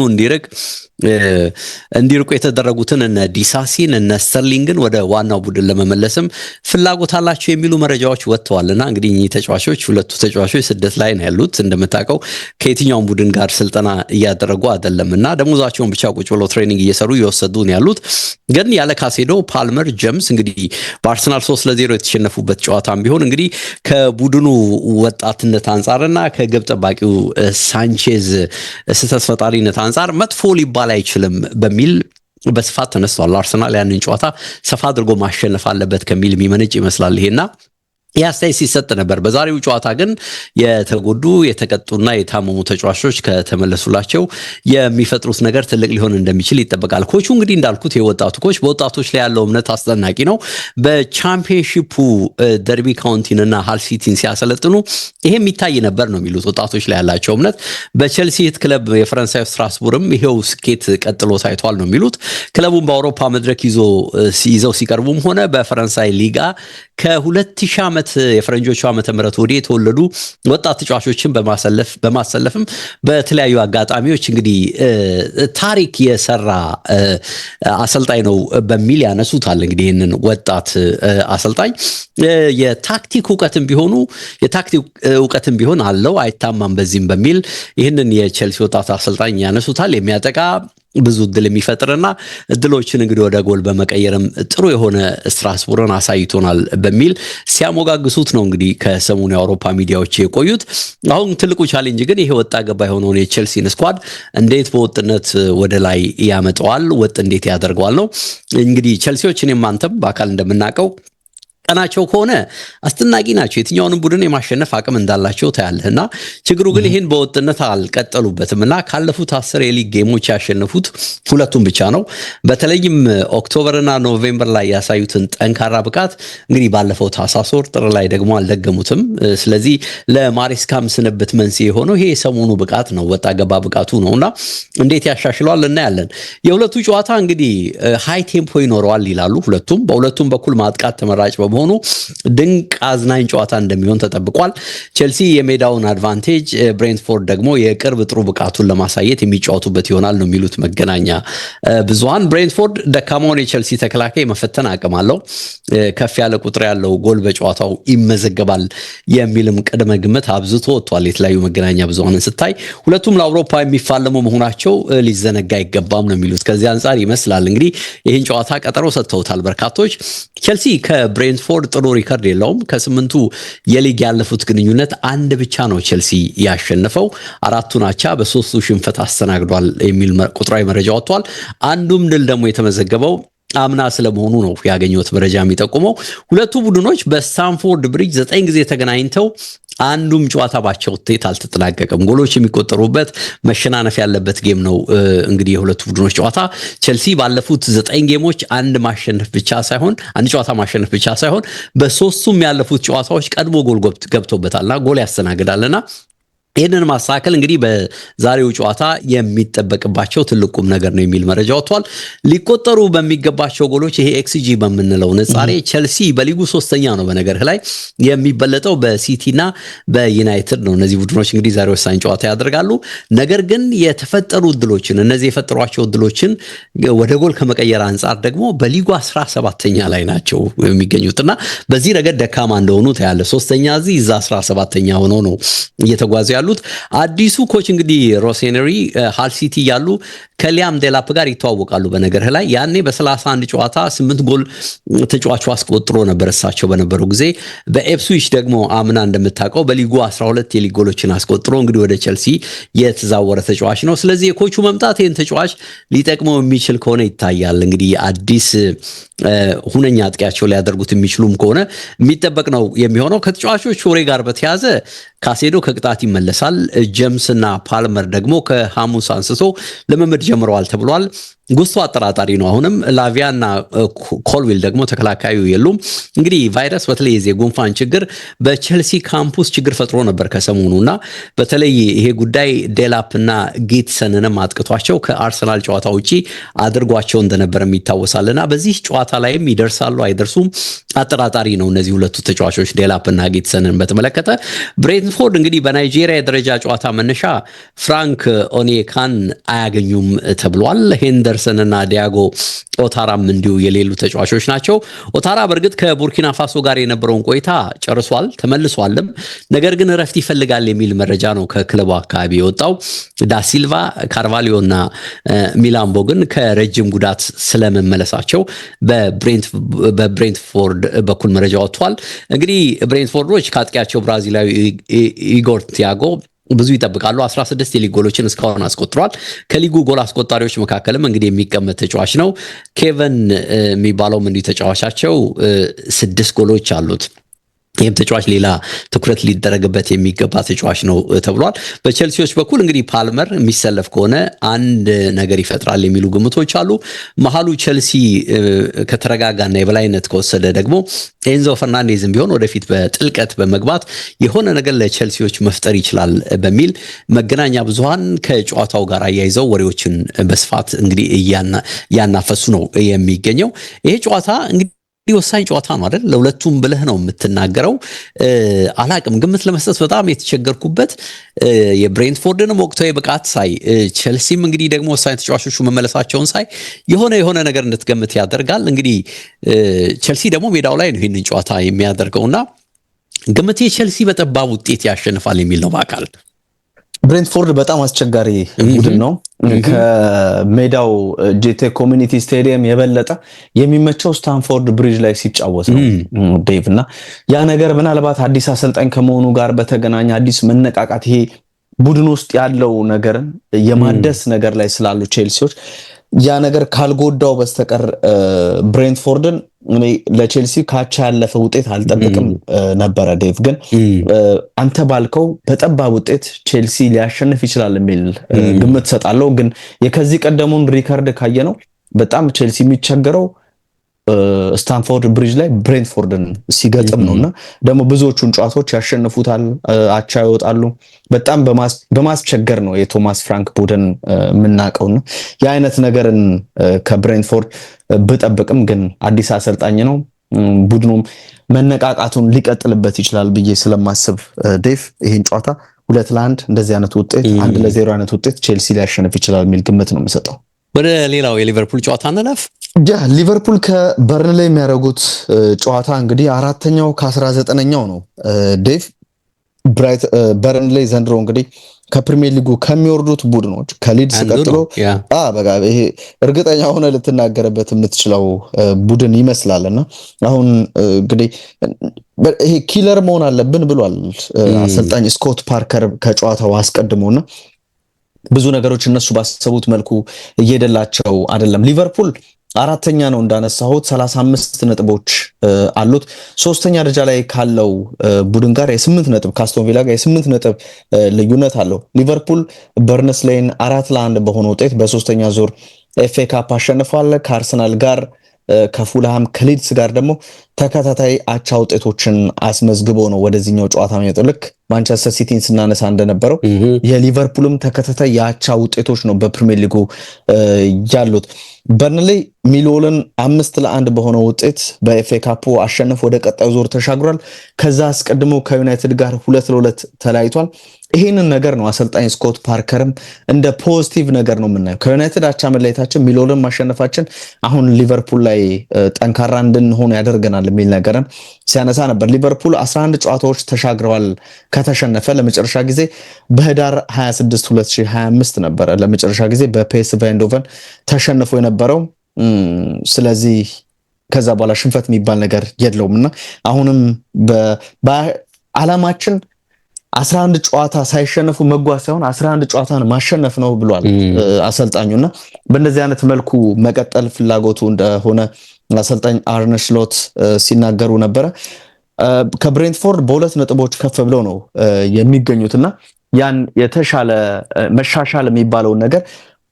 እንዲርቁ የተደረጉትን እነ ዲሳሲን እነ ስተርሊንግን ወደ ዋናው ቡድን ለመመለስም ፍላጎት አላቸው የሚሉ መረጃዎች ወጥተዋልና እንግዲህ እኚህ ተጫዋቾች ሁለቱ ተጫዋቾች ስደት ላይ ነው ያሉት። እንደምታውቀው ከየትኛውም ቡድን ጋር ስልጠና እያደረጉ አይደለምና ደሞዛቸውን ብቻ ቁጭ ብለው ትሬኒንግ እየሰሩ እየወሰዱ ነው ያሉት። ግን ያለ ካሴዶ፣ ፓልመር፣ ጀምስ እንግዲህ በአርሰናል 3-0 የተሸነፉበት ጨዋታም ቢሆን እንግዲህ ከቡድኑ ወጣትነት አንጻርና ከግብ ጠባቂው ሳንቼዝ ስህተት ፈጣሪነት አንጻር መጥፎ ሊባል አይችልም በሚል በስፋት ተነስቷል። አርሰናል ያንን ጨዋታ ሰፋ አድርጎ ማሸነፍ አለበት ከሚል የሚመነጭ ይመስላል ይሄና ያስተያየት ሲሰጥ ነበር። በዛሬው ጨዋታ ግን የተጎዱ የተቀጡና የታመሙ ተጫዋቾች ከተመለሱላቸው የሚፈጥሩት ነገር ትልቅ ሊሆን እንደሚችል ይጠበቃል። ኮቹ እንግዲህ እንዳልኩት የወጣቱ ኮች በወጣቶች ላይ ያለው እምነት አስደናቂ ነው። በቻምፒየንሺፑ ደርቢ ካውንቲንና ሃል ሲቲን ሲያሰለጥኑ ይሄ የሚታይ ነበር ነው የሚሉት ወጣቶች ላይ ያላቸው እምነት። በቼልሲ ክለብ የፈረንሳይ ስትራስቡርም ይሄው ስኬት ቀጥሎ ታይቷል ነው የሚሉት። ክለቡን በአውሮፓ መድረክ ይዘው ሲቀርቡም ሆነ በፈረንሳይ ሊጋ ከ2000 ዓመት የፈረንጆቹ ዓመተ ምህረት ወዲህ የተወለዱ ወጣት ተጫዋቾችን በማሰለፍም በተለያዩ አጋጣሚዎች እንግዲህ ታሪክ የሰራ አሰልጣኝ ነው በሚል ያነሱታል። እንግዲህ ይህንን ወጣት አሰልጣኝ የታክቲክ እውቀትም ቢሆን አለው አይታማም በዚህም በሚል ይህንን የቼልሲ ወጣት አሰልጣኝ ያነሱታል። የሚያጠቃ ብዙ እድል የሚፈጥርና እድሎችን እንግዲህ ወደ ጎል በመቀየርም ጥሩ የሆነ ስትራስቡርን አሳይቶናል በሚል ሲያሞጋግሱት ነው እንግዲህ ከሰሞኑ የአውሮፓ ሚዲያዎች የቆዩት። አሁን ትልቁ ቻሌንጅ ግን ይሄ ወጣ ገባ የሆነውን የቼልሲን ስኳድ እንዴት በወጥነት ወደ ላይ ያመጣዋል፣ ወጥ እንዴት ያደርገዋል ነው እንግዲህ ቼልሲዎች እኔም አንተም በአካል እንደምናውቀው ቀናቸው ከሆነ አስደናቂ ናቸው። የትኛውንም ቡድን የማሸነፍ አቅም እንዳላቸው ታያለህና ችግሩ ግን ይሄን በወጥነት አልቀጠሉበትምና ካለፉት 10 የሊግ ጌሞች ያሸነፉት 2ቱን ብቻ ነው። በተለይም ኦክቶበርና ኖቬምበር ላይ ያሳዩትን ጠንካራ ብቃት እንግዲህ ባለፈው ታህሳስ ወር ጥር ላይ ደግሞ አልደገሙትም። ስለዚህ ለማሬስካም ስንብት መንስኤ የሆነው ይሄ የሰሞኑ ብቃት ነው፣ ወጣ ገባ ብቃቱ ነውና እንዴት ያሻሽለዋል እናያለን። የሁለቱ ጨዋታ እንግዲህ ሃይ ቴምፖ ይኖረዋል ይላሉ ሁለቱም። በሁለቱም በኩል ማጥቃት ተመራጭ በመሆኑ ድንቅ አዝናኝ ጨዋታ እንደሚሆን ተጠብቋል። ቼልሲ የሜዳውን አድቫንቴጅ፣ ብሬንትፎርድ ደግሞ የቅርብ ጥሩ ብቃቱን ለማሳየት የሚጫወቱበት ይሆናል ነው የሚሉት መገናኛ ብዙሃን። ብሬንትፎርድ ደካማውን የቼልሲ ተከላካይ መፈተን አቅም አለው፣ ከፍ ያለ ቁጥር ያለው ጎል በጨዋታው ይመዘገባል የሚልም ቅድመ ግምት አብዝቶ ወጥቷል። የተለያዩ መገናኛ ብዙሃንን ስታይ ሁለቱም ለአውሮፓ የሚፋለሙ መሆናቸው ሊዘነጋ አይገባም ነው የሚሉት። ከዚህ አንጻር ይመስላል እንግዲህ ይህን ጨዋታ ቀጠሮ ሰጥተውታል በርካቶች። ቼልሲ ከብሬንትፎርድ ጥሩ ሪከርድ የለውም። ከ8ቱ የሊግ ያለፉት ግንኙነት አንድ ብቻ ነው ቼልሲ ያሸነፈው። 4ቱን አቻ በ3ቱ ሽንፈት አስተናግዷል የሚል ቁጥራዊ መረጃ ወጥቷል። አንዱም ድል ደግሞ የተመዘገበው አምና ስለመሆኑ ነው ያገኘሁት መረጃ የሚጠቁመው። ሁለቱ ቡድኖች በስታንፎርድ ብሪጅ 9 ጊዜ ተገናኝተው አንዱም ጨዋታ ባቻ ውጤት አልተጠናቀቀም። ጎሎች የሚቆጠሩበት መሸናነፍ ያለበት ጌም ነው እንግዲህ የሁለቱ ቡድኖች ጨዋታ። ቼልሲ ባለፉት 9 ጌሞች አንድ ጨዋታ ማሸነፍ ብቻ ሳይሆን በ3ቱም ያለፉት ጨዋታዎች ቀድሞ ጎል ገብቶበታልና ጎል ያስተናግዳልና ይህንን ማስተካከል እንግዲህ በዛሬው ጨዋታ የሚጠበቅባቸው ትልቁም ነገር ነው የሚል መረጃ ወጥቷል። ሊቆጠሩ በሚገባቸው ጎሎች ይሄ ኤክስጂ በምንለው ንጻሬ ቼልሲ በሊጉ 3ኛ ነው። በነገርህ ላይ የሚበለጠው በሲቲና በዩናይትድ ነው። እነዚህ ቡድኖች እንግዲህ ዛሬ ወሳኝ ጨዋታ ያደርጋሉ። ነገር ግን የተፈጠሩ እድሎችን እነዚህ የፈጠሯቸው እድሎችን ወደ ጎል ከመቀየር አንጻር ደግሞ በሊጉ 17ኛ ላይ ናቸው የሚገኙትና በዚህ ረገድ ደካማ እንደሆኑ ታያለ። 3ኛ እዚህ እዛ 17ኛ ሆኖ ነው እየተጓዙ ያሉት። አዲሱ ኮች እንግዲህ ሮሴነሪ ሃል ሲቲ ያሉ ከሊያም ዴላፕ ጋር ይተዋወቃሉ። በነገርህ ላይ ያኔ በ31 ጨዋታ 8 ጎል ተጫዋቹ አስቆጥሮ ነበር እሳቸው በነበረው ጊዜ። በኤፕስዊች ደግሞ አምና እንደምታውቀው በሊጉ 12 የሊግ ጎሎችን አስቆጥሮ እንግዲህ ወደ ቼልሲ የተዛወረ ተጫዋች ነው። ስለዚህ የኮቹ መምጣት ይህን ተጫዋች ሊጠቅመው የሚችል ከሆነ ይታያል። እንግዲህ አዲስ ሁነኛ አጥቂያቸው ሊያደርጉት የሚችሉም ከሆነ የሚጠበቅ ነው የሚሆነው። ከተጫዋቾች ወሬ ጋር በተያዘ ካሴዶ ከቅጣት ይመለሳል። ጄምስ እና ፓልመር ደግሞ ከሐሙስ አንስቶ ልምምድ ጀምረዋል ተብሏል። ጉስቶ አጠራጣሪ ነው። አሁንም ላቪያ እና ኮልዊል ደግሞ ተከላካዩ የሉም። እንግዲህ ቫይረስ በተለይ የዚህ ጉንፋን ችግር በቼልሲ ካምፑስ ችግር ፈጥሮ ነበር ከሰሞኑና በተለይ ይሄ ጉዳይ ዴላፕ እና ጌትሰንንም አጥቅቷቸው ከአርሰናል ጨዋታ ውጪ አድርጓቸው እንደነበር ይታወሳልና በዚህ ጨዋታ ላይም ይደርሳሉ አይደርሱም አጠራጣሪ ነው። እነዚህ ሁለቱ ተጫዋቾች ዴላፕ እና ጌትሰንን በተመለከተ ብሬንትፎርድ እንግዲህ በናይጄሪያ የደረጃ ጨዋታ መነሻ ፍራንክ ኦኔካን አያገኙም ተብሏል። ሄንደርሰን እና ዲያጎ ኦታራም እንዲሁ የሌሉ ተጫዋቾች ናቸው። ኦታራ በእርግጥ ከቡርኪና ፋሶ ጋር የነበረውን ቆይታ ጨርሷል ተመልሷልም። ነገር ግን እረፍት ይፈልጋል የሚል መረጃ ነው ከክለቡ አካባቢ የወጣው። ዳሲልቫ፣ ካርቫሊዮ እና ሚላምቦ ግን ከረጅም ጉዳት ስለመመለሳቸው በብሬንትፎርድ በኩል መረጃ ወጥቷል። እንግዲህ ብሬንትፎርዶች ከአጥቂያቸው ብራዚላዊ ኢጎር ቲያጎ ብዙ ይጠብቃሉ። 16 የሊግ ጎሎችን እስካሁን አስቆጥሯል። ከሊጉ ጎል አስቆጣሪዎች መካከልም እንግዲህ የሚቀመጥ ተጫዋች ነው። ኬቨን የሚባለውም እንዲሁ ተጫዋቻቸው 6 ጎሎች አሉት። ይህም ተጫዋች ሌላ ትኩረት ሊደረግበት የሚገባ ተጫዋች ነው ተብሏል። በቼልሲዎች በኩል እንግዲህ ፓልመር የሚሰለፍ ከሆነ አንድ ነገር ይፈጥራል የሚሉ ግምቶች አሉ። መሀሉ ቼልሲ ከተረጋጋና የበላይነት ከወሰደ ደግሞ ኤንዞ ፈርናንዴዝም ቢሆን ወደፊት በጥልቀት በመግባት የሆነ ነገር ለቼልሲዎች መፍጠር ይችላል በሚል መገናኛ ብዙሃን ከጨዋታው ጋር አያይዘው ወሬዎችን በስፋት እንግዲህ እያናፈሱ ነው የሚገኘው። ይሄ ጨዋታ እንግዲህ ወሳኝ ጨዋታ ነው አይደል? ለሁለቱም ብለህ ነው የምትናገረው። አላቅም ግምት ለመስጠት በጣም የተቸገርኩበት የብሬንትፎርድንም ወቅታዊ ብቃት ሳይ ቼልሲም እንግዲህ ደግሞ ወሳኝ ተጫዋቾቹ መመለሳቸውን ሳይ የሆነ ነገር እንድትገምት ያደርጋል። እንግዲህ ቼልሲ ደግሞ ሜዳው ላይ ነው ይህንን ጨዋታ የሚያደርገውና ግምቴ ቼልሲ በጠባብ ውጤት ያሸንፋል የሚል ነው። በአካል ብሬንትፎርድ በጣም አስቸጋሪ ቡድን ነው። ከሜዳው ጄቴ ኮሚኒቲ ስቴዲየም የበለጠ የሚመቸው ስታንፎርድ ብሪጅ ላይ ሲጫወት ነው ዴቭ። እና ያ ነገር ምናልባት አዲስ አሰልጣኝ ከመሆኑ ጋር በተገናኘ አዲስ መነቃቃት ይሄ ቡድን ውስጥ ያለው ነገርን የማደስ ነገር ላይ ስላሉ ቼልሲዎች ያ ነገር ካልጎዳው በስተቀር ብሬንትፎርድን ለቼልሲ ካቻ ያለፈ ውጤት አልጠብቅም ነበረ ዴቭ። ግን አንተ ባልከው በጠባብ ውጤት ቼልሲ ሊያሸንፍ ይችላል የሚል ግምት ሰጣለሁ። ግን የከዚህ ቀደሙን ሪከርድ ካየነው በጣም ቼልሲ የሚቸገረው ስታንፎርድ ብሪጅ ላይ ብሬንትፎርድን ሲገጥም ነውና ደግሞ ብዙዎቹን ጨዋታዎች ያሸንፉታል፣ አቻ ይወጣሉ። በጣም በማስቸገር ነው የቶማስ ፍራንክ ቡድን የምናውቀውና የአይነት ነገርን ከብሬንትፎርድ ብጠብቅም ግን አዲስ አሰልጣኝ ነው። ቡድኑም መነቃቃቱን ሊቀጥልበት ይችላል ብዬ ስለማስብ ዴቭ ይሄን ጨዋታ 2-1 እንደዚህ አይነት ውጤት 1-0 አይነት ውጤት ቼልሲ ሊያሸንፍ ይችላል የሚል ግምት ነው የምሰጠው። ወደ ሌላው የሊቨርፑል ጨዋታ እንለፍ። ሊቨርፑል ከበርንሌይ የሚያደርጉት ጨዋታ እንግዲህ አራተኛው ከ19ኛው ነው ዴቭ። በርንሌይ ዘንድሮ እንግዲህ ከፕሪሚየር ሊጉ ከሚወርዱት ቡድኖች ከሊድስ ቀጥሎ በቃ ይሄ እርግጠኛ ሆነ ልትናገርበት የምትችለው ቡድን ይመስላልና አሁን እንግዲህ ይሄ ኪለር መሆን አለብን ብሏል አሰልጣኝ ስኮት ፓርከር ከጨዋታው አስቀድሞና ብዙ ነገሮች እነሱ ባሰቡት መልኩ እየሄደላቸው አይደለም። ሊቨርፑል አራተኛ ነው እንዳነሳሁት 35 ነጥቦች አሉት። ሶስተኛ ደረጃ ላይ ካለው ቡድን ጋር የ8 ነጥብ ካስቶን ቪላ ጋር የ8 ነጥብ ልዩነት አለው። ሊቨርፑል በርንስሌይን 4-1 በሆነ ውጤት በሶስተኛ ዙር ኤፍኤ ካፕ አሸንፏል። ከአርሰናል ጋር ከፉልሃም ከሊድስ ጋር ደግሞ ተከታታይ አቻ ውጤቶችን አስመዝግቦ ነው ወደዚህኛው ጨዋታ የሚመጣው። ልክ ማንቸስተር ሲቲን ስናነሳ እንደነበረው የሊቨርፑልም ተከታታይ የአቻ ውጤቶች ነው በፕሪሚየር ሊጉ ያሉት። በርንሌይ ሚሎልን 5-1 በሆነ ውጤት በኤፍኤ ካፑ አሸንፎ ወደ ቀጣዩ ዙር ተሻግሯል። ከዛ አስቀድሞ ከዩናይትድ ጋር 2-2 ተለያይቷል። ይሄንን ነገር ነው አሰልጣኝ ስኮት ፓርከርም እንደ ፖዚቲቭ ነገር ነው የምናየው። ከዩናይትድ አቻ መለየታችን ሚሎልን ማሸነፋችን አሁን ሊቨርፑል ላይ ጠንካራ እንድንሆን ያደርገናል የሚል ነገርን ሲያነሳ ነበር። ሊቨርፑል 11 ጨዋታዎች ተሻግረዋል ከተሸነፈ ለመጨረሻ ጊዜ በህዳር 26 2025 ነበረ ለመጨረሻ ጊዜ በፒኤስቪ አይንድሆቨን ተሸንፎ የነበረው። ስለዚህ ከዛ በኋላ ሽንፈት የሚባል ነገር የለውምና አሁንም በዓላማችን 11 ጨዋታ ሳይሸነፉ መጓዝ ሳይሆን 11 ጨዋታን ማሸነፍ ነው ብሏል አሰልጣኙና በእንደዚህ አይነት መልኩ መቀጠል ፍላጎቱ እንደሆነ አሰልጣኝ አርነ ስሎት ሲናገሩ ነበረ። ከብሬንትፎርድ በሁለት ነጥቦች ከፍ ብለው ነው የሚገኙትና ያን የተሻለ መሻሻል የሚባለውን ነገር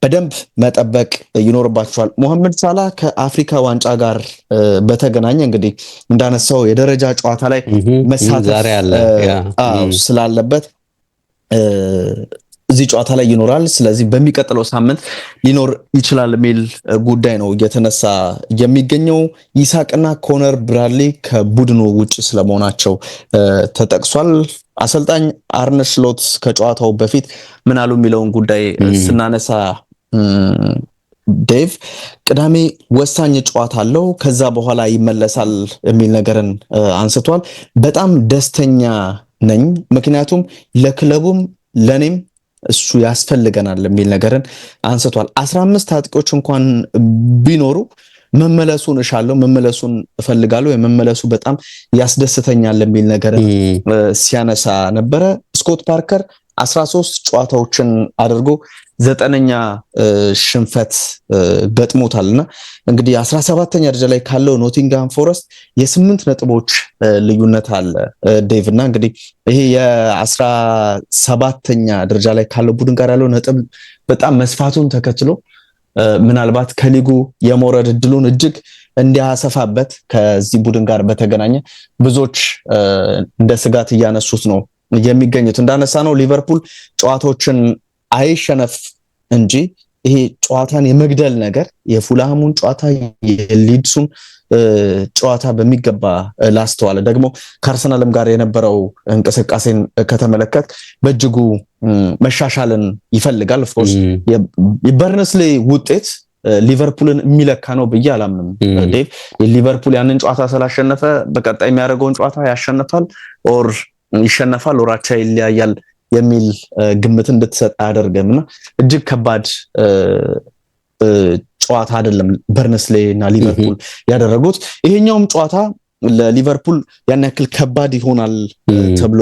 በደንብ መጠበቅ ይኖርባቸዋል። ሞሐመድ ሳላህ ከአፍሪካ ዋንጫ ጋር በተገናኘ እንግዲህ እንዳነሳው የደረጃ ጨዋታ ላይ መሳተፍ ስላለበት እዚህ ጨዋታ ላይ ይኖራል። ስለዚህ በሚቀጥለው ሳምንት ሊኖር ይችላል የሚል ጉዳይ ነው እየተነሳ የሚገኘው። ኢሳቅና ኮነር ብራድሊ ከቡድኑ ውጭ ስለመሆናቸው ተጠቅሷል። አሰልጣኝ አርነ ስሎት ከጨዋታው በፊት ምን አሉ የሚለውን ጉዳይ ስናነሳ ዴቭ ቅዳሜ ወሳኝ ጨዋታ አለው ከዛ በኋላ ይመለሳል የሚል ነገርን አንስቷል። በጣም ደስተኛ ነኝ ምክንያቱም ለክለቡም ለኔም እሱ ያስፈልገናል የሚል ነገርን አንስቷል። 15 አጥቂዎች እንኳን ቢኖሩ መመለሱን እሻለሁ መመለሱን እፈልጋለሁ የመመለሱ በጣም ያስደስተኛል የሚል ነገርን ሲያነሳ ነበረ። ስኮት ፓርከር 13 ጨዋታዎችን አድርጎ 9ኛ ሽንፈት ገጥሞታልና እንግዲህ 17ኛ ደረጃ ላይ ካለው ኖቲንግሃም ፎረስት የ8 ነጥቦች ልዩነት አለ ዴቭና እንግዲህ ይሄ የ17ኛ ደረጃ ላይ ካለው ቡድን ጋር ያለው ነጥብ በጣም መስፋቱን ተከትሎ ምናልባት ከሊጉ የመውረድ እድሉን እጅግ እንዲያሰፋበት ከዚህ ቡድን ጋር በተገናኘ ብዙዎች እንደ ስጋት እያነሱት ነው የሚገኙት። እንዳነሳ ነው ሊቨርፑል ጨዋታዎችን አይሸነፍ እንጂ ይሄ ጨዋታን የመግደል ነገር የፉልሃሙን ጨዋታ የሊድሱን ጨዋታ በሚገባ ላስተዋለ ደግሞ ከአርሰናልም ጋር የነበረው እንቅስቃሴን ከተመለከት በእጅጉ መሻሻልን ይፈልጋል። ኦፍ ኮርስ የበርንስሌይ ውጤት ሊቨርፑልን የሚለካ ነው ብዬ አላምንም ዴቭ። የሊቨርፑል ያንን ጨዋታ ስላሸነፈ በቀጣይ የሚያደርገውን ጨዋታ ያሸንፋል ኦር ይሸነፋል ኦር አቻ ይለያያል የሚል ግምት እንድትሰጥ አያደርግምና እጅግ ከባድ ጨዋታ አይደለም በርንስሌይ እና ሊቨርፑል ያደረጉት። ይሄኛውም ጨዋታ ለሊቨርፑል ያን ያክል ከባድ ይሆናል ተብሎ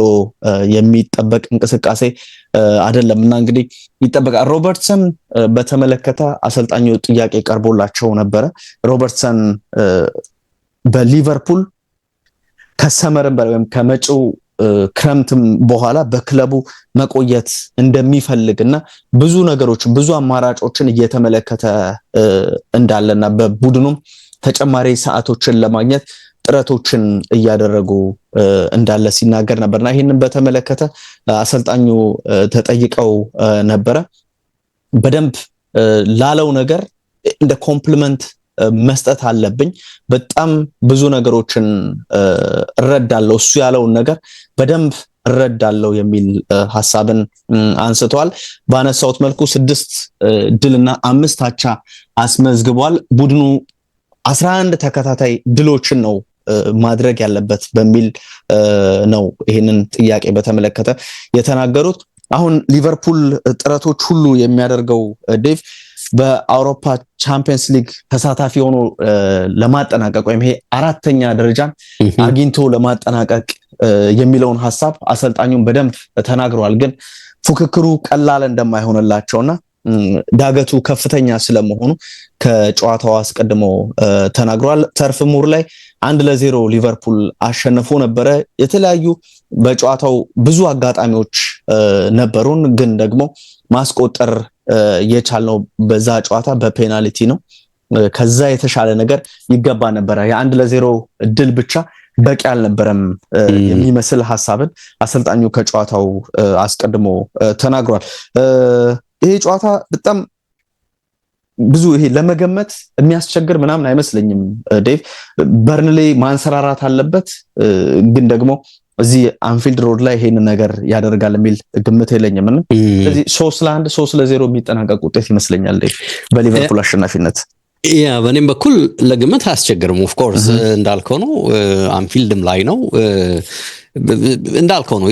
የሚጠበቅ እንቅስቃሴ አይደለምና እንግዲህ ይጠበቃል። ሮበርትሰን በተመለከተ አሰልጣኙ ጥያቄ ቀርቦላቸው ነበረ። ሮበርትሰን በሊቨርፑል ከሰመርን ወይም ከመጪው ክረምትም በኋላ በክለቡ መቆየት እንደሚፈልግና ብዙ ነገሮች ብዙ አማራጮችን እየተመለከተ እንዳለና በቡድኑም ተጨማሪ ሰዓቶችን ለማግኘት ጥረቶችን እያደረጉ እንዳለ ሲናገር ነበርና ይሄንን በተመለከተ አሰልጣኙ ተጠይቀው ነበረ። በደንብ ላለው ነገር እንደ ኮምፕሊመንት መስጠት አለብኝ። በጣም ብዙ ነገሮችን እረዳለሁ፣ እሱ ያለውን ነገር በደንብ እረዳለሁ የሚል ሐሳብን አንስተዋል። ባነሳውት መልኩ 6 ድልና 5 አቻ አስመዝግቧል። ቡድኑ 11 ተከታታይ ድሎችን ነው ማድረግ ያለበት በሚል ነው ይህንን ጥያቄ በተመለከተ የተናገሩት። አሁን ሊቨርፑል ጥረቶች ሁሉ የሚያደርገው ዴቭ በአውሮፓ ቻምፒየንስ ሊግ ተሳታፊ ሆኖ ለማጠናቀቅ ወይም ይሄ 4ኛ ደረጃን አግኝቶ ለማጠናቀቅ የሚለውን ሐሳብ አሰልጣኙን በደንብ ተናግረዋል። ግን ፉክክሩ ቀላል እንደማይሆንላቸውና ዳገቱ ከፍተኛ ስለመሆኑ ከጨዋታው አስቀድሞ ተናግረዋል። ተርፍ ሙር ላይ 1-0 ሊቨርፑል አሸንፎ ነበረ። የተለያዩ በጨዋታው ብዙ አጋጣሚዎች ነበሩን፣ ግን ደግሞ ማስቆጠር የቻልነው በዛ ጨዋታ በፔናልቲ ነው። ከዛ የተሻለ ነገር ይገባ ነበረ። የ1-0 ድል ብቻ በቂ አልነበረም የሚመስል ሐሳብን አሰልጣኙ ከጨዋታው አስቀድሞ ተናግሯል። ይሄ ጨዋታ በጣም ብዙ ይሄ ለመገመት የሚያስቸግር ምናምን አይመስለኝም ዴቭ። በርንሌ ማንሰራራት አለበት፣ ግን ደግሞ እዚህ አንፊልድ ሮድ ላይ ይሄን ነገር ያደርጋል የሚል ግምት የለኝም። ስለዚህ 3-1 3-0 የሚጠናቀቅ ውጤት ይመስለኛል ዴቭ በሊቨርፑል አሸናፊነት። ያ በእኔም በኩል ለግምት አያስቸግርም። ኦፍ ኮርስ እንዳልከው ነው፣ አንፊልድም ላይ ነው እንዳልከው ነው።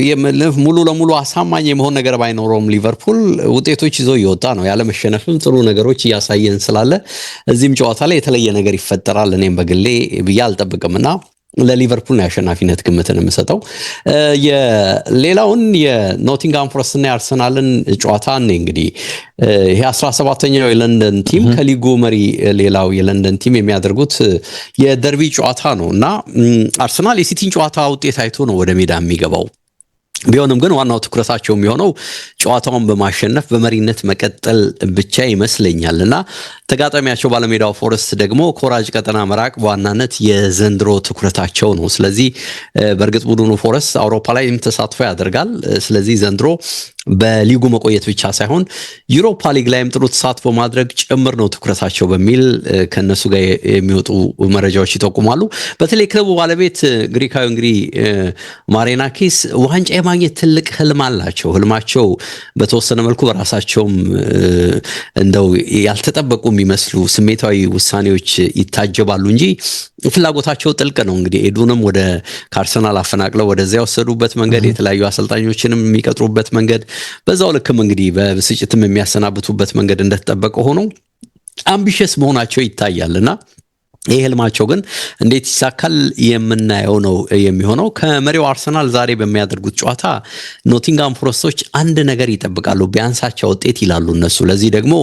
ሙሉ ለሙሉ አሳማኝ የመሆን ነገር ባይኖረውም ሊቨርፑል ውጤቶች ይዞ እየወጣ ነው። ያለመሸነፍም ጥሩ ነገሮች እያሳየን ስላለ እዚህም ጨዋታ ላይ የተለየ ነገር ይፈጠራል እኔም በግሌ ብዬ አልጠብቅምና ለሊቨርፑል ነው የአሸናፊነት ግምትን የምሰጠው። የሌላውን የኖቲንግሃም ፎረስት እና የአርሰናልን ጨዋታ እንግዲህ ይሄ 17ኛው የለንደን ቲም ከሊጉ መሪ ሌላው የለንደን ቲም የሚያደርጉት የደርቢ ጨዋታ ነው እና አርሰናል የሲቲን ጨዋታ ውጤት አይቶ ነው ወደ ሜዳ የሚገባው። ቢሆንም ግን ዋናው ትኩረታቸው የሚሆነው ጨዋታውን በማሸነፍ በመሪነት መቀጠል ብቻ ይመስለኛል እና ተጋጣሚያቸው ባለሜዳው ፎረስት ደግሞ ኮራጅ ቀጠና መራቅ በዋናነት የዘንድሮ ትኩረታቸው ነው። ስለዚህ በእርግጥ ቡድኑ ፎረስት አውሮፓ ላይ ተሳትፎ ያደርጋል። ስለዚህ ዘንድሮ በሊጉ መቆየት ብቻ ሳይሆን ዩሮፓ ሊግ ላይም ጥሩ ተሳትፎ ማድረግ ጭምር ነው ትኩረታቸው በሚል ከነሱ ጋር የሚወጡ መረጃዎች ይጠቁማሉ። በተለይ ክለቡ ባለቤት ግሪካዊ እንግዲህ ማሬናኪስ ዋንጫ የማግኘት ትልቅ ህልም አላቸው። ህልማቸው በተወሰነ መልኩ በራሳቸውም እንደው ያልተጠበቁ የሚመስሉ ስሜታዊ ውሳኔዎች ይታጀባሉ እንጂ ፍላጎታቸው ጥልቅ ነው። እንግዲህ ኤዱንም ወደ ከአርሰናል አፈናቅለው ወደዚያ የወሰዱበት መንገድ፣ የተለያዩ አሰልጣኞችንም የሚቀጥሩበት መንገድ፣ በዛው ልክም እንግዲህ በብስጭትም የሚያሰናብቱበት መንገድ እንደተጠበቀ ሆኖ አምቢሽስ መሆናቸው ይታያልና ይህ ህልማቸው ግን እንዴት ይሳካል የምናየው ነው የሚሆነው። ከመሪው አርሰናል ዛሬ በሚያደርጉት ጨዋታ ኖቲንግሃም ፎረስቶች አንድ ነገር ይጠብቃሉ፣ ቢያንሳቸው ውጤት ይላሉ እነሱ። ለዚህ ደግሞ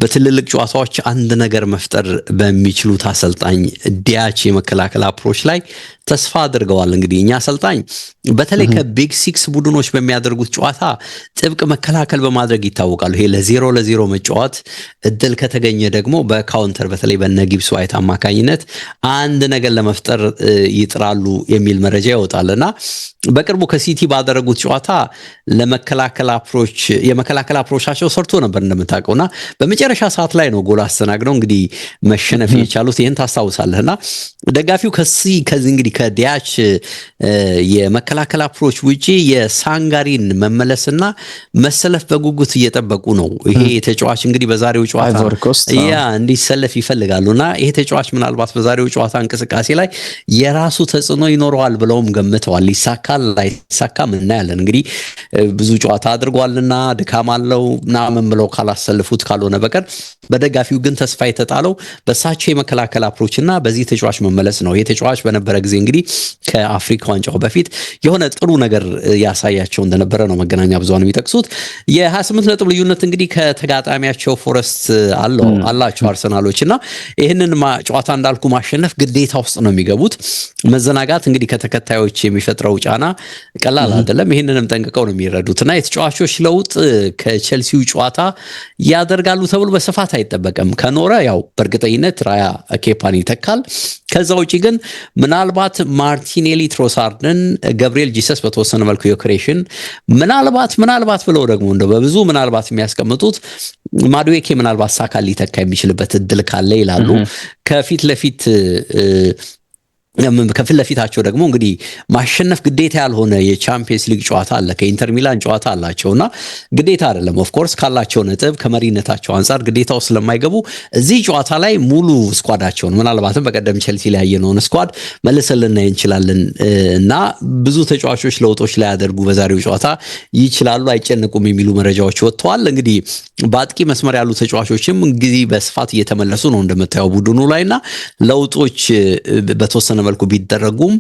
በትልልቅ ጨዋታዎች አንድ ነገር መፍጠር በሚችሉት አሰልጣኝ ዲያች የመከላከል አፕሮች ላይ ተስፋ አድርገዋል። እንግዲህ እኛ አሰልጣኝ በተለይ ከቢግ ሲክስ ቡድኖች በሚያደርጉት ጨዋታ ጥብቅ መከላከል በማድረግ ይታወቃሉ። ይሄ ለ0-0 መጫወት እድል ከተገኘ ደግሞ በካውንተር በተለይ በነጊብስ ዋይት አማካኝነት አንድ ነገር ለመፍጠር ይጥራሉ የሚል መረጃ ይወጣልና በቅርቡ ከሲቲ ባደረጉት ጨዋታ ለመከላከል አፕሮች የመከላከል አፕሮቻቸው ሰርቶ ነበር እንደምታውቀውና በመጨረሻ ሰዓት ላይ ነው ጎል አስተናግደው እንግዲህ መሸነፍ የቻሉት። ይሄን ታስታውሳለህና ደጋፊው ከዚህ እንግዲህ ከዲያች የመከላከል አፕሮች ውጪ የሳንጋሪን መመለስና መሰለፍ በጉጉት እየጠበቁ ነው። ይሄ ተጫዋች እንግዲህ በዛሬው ጨዋታ እንዲሰለፍ ይፈልጋሉና ይሄ ተጫዋች ምናልባት በዛሬው ጨዋታ እንቅስቃሴ ላይ የራሱ ተጽዕኖ ይኖረዋል ብለውም ገምተዋል። ይሳካል ላይሳካም እናያለን። እንግዲህ ብዙ ጨዋታ አድርጓልና ድካም አለው ምናምን ብለው ካላሰልፉት ካልሆነ በቀር በደጋፊው ግን ተስፋ የተጣለው በሳቸው የመከላከል አፕሮችና በዚህ ተጫዋች መመለስ ነው። ይሄ ተጫዋች በነበረ ጊዜ እንግዲህ ከአፍሪካ ዋንጫው በፊት የሆነ ጥሩ ነገር ያሳያቸው እንደነበረ ነው መገናኛ ብዙሃን የሚጠቅሱት። የ28 ነጥብ ልዩነት እንግዲህ ከተጋጣሚያቸው ፎረስት አላቸው አርሰናሎችና ይህንን ጨዋታ እንዳልኩ ማሸነፍ ግዴታ ውስጥ ነው የሚገቡት። መዘናጋት እንግዲህ ከተከታዮች የሚፈጥረው ጫና ቀላል አይደለም። ይሄንንም ጠንቅቀው ነው የሚረዱትና የተጫዋቾች ለውጥ ከቼልሲው ጨዋታ ያደርጋሉ ተብሎ በስፋት አይጠበቅም። ከኖረ ያው በእርግጠኝነት ራያ ኬፓን ይተካል። ከዛ ውጪ ግን ምናልባት ማርቲኔሊ ትሮሳርድን፣ ገብርኤል ጂሰስ በተወሰነ መልኩ ዮክሬሽን ምናልባት ብለው ደግሞ እንደው በብዙ ምናልባት የሚያስቀምጡት ማዱዌኬ ምናልባት ሳካ ሊተካ የሚችልበት እድል ካለ ይላሉ። ከፊት ለፊታቸው ደግሞ እንግዲህ ማሸነፍ ግዴታ ያልሆነ የቻምፒየንስ ሊግ ጨዋታ አለ። ከኢንተር ሚላን ጨዋታ አላቸውና ግዴታ አይደለም። ኦፍ ኮርስ ካላቸው ነጥብ ከመሪነታቸው አንፃር ግዴታው ስለማይገቡ እዚህ ጨዋታ ላይ ሙሉ ስኳዳቸውን ምናልባትም በቀደም ቼልሲ ላይ ያየነውን ስኳድ መልሰን ልናይ እንችላለን እና ብዙ ተጫዋቾች ለውጦች ላይ ያደርጉ በዛሬው ጨዋታ ይችላሉ፣ አይጨነቁም የሚሉ መረጃዎች ወጥተዋል። እንግዲህ በአጥቂ መስመር ያሉ ተጫዋቾችም እንግዲህ በስፋት እየተመለሱ ነው እንደምታየው ቡድኑ ላይና ለውጦች በተወሰነ መልኩ ቢደረጉም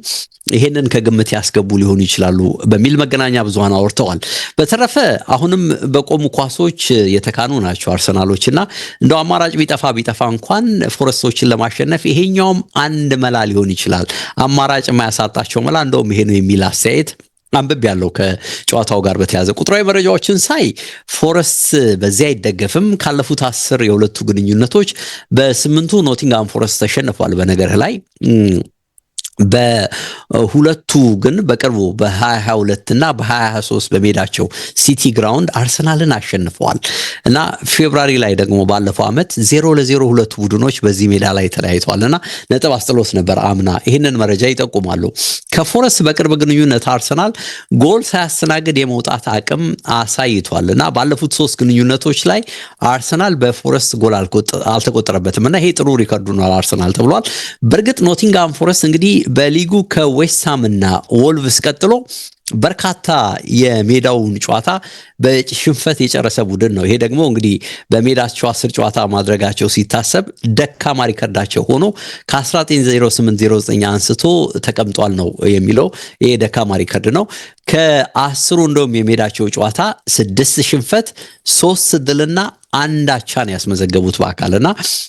ይሄንን ከግምት ያስገቡ ሊሆኑ ይችላሉ በሚል መገናኛ ብዙሃን አወርተዋል። በተረፈ አሁንም በቆሙ ኳሶች የተካኑ ናቸው አርሰናሎችና እንደው አማራጭ ቢጠፋ እንኳን ፎረስቶችን ለማሸነፍ ይሄኛውም አንድ መላ ሊሆን ይችላል። አማራጭ የማያሳጣቸው መላ እንደውም ይሄ ነው የሚል አስተያየት አንብብ ያለው ከጨዋታው ጋር በተያዘ ቁጥራዊ መረጃዎችን ሳይ ፎረስት በዚያ አይደገፍም። ካለፉት 10 የሁለቱ ግንኙነቶች በ8ቱ ኖቲንግሃም ፎረስት ተሸንፏል። በነገርህ ላይ በሁለቱ ግን በቅርቡ በ2022 እና በ2023 በሜዳቸው ሲቲ ግራውንድ አርሰናልን አሸንፈዋል እና ፌብራሪ ላይ ደግሞ ባለፈው ዓመት 0-0 ሁለቱ ቡድኖች በዚህ ሜዳ ላይ ተለያይተዋልና ነጥብ አስጥሎት ነበር አምና። ይህንን መረጃ ይጠቁማሉ። ከፎረስት በቅርብ ግንኙነት አርሰናል ጎል ሳያስተናግድ የመውጣት አቅም አሳይቷል እና ባለፉት 3 ግንኙነቶች ላይ አርሰናል በፎረስት ጎል አልተቆጠረበትም እና ይሄ ጥሩ ሪከርዱ ነው አርሰናል ተብሏል። በእርግጥ ኖቲንግሃም ፎረስት እንግዲህ በሊጉ ከዌስትሃም እና ወልቭስ ቀጥሎ በርካታ የሜዳውን ጨዋታ በሽንፈት የጨረሰ ቡድን ነው። ይሄ ደግሞ እንግዲህ በሜዳቸው 10 ጨዋታ ማድረጋቸው ሲታሰብ ደካማ ሪከርዳቸው ሆኖ ከ1908-09 አንስቶ ተቀምጧል ነው የሚለው። ይሄ ደካማ ሪከርድ ነው። ከ10ሩ እንደውም የሜዳቸው ጨዋታ 6 ሽንፈት 3 ድልና አንድ አቻን ያስመዘገቡት በአካልና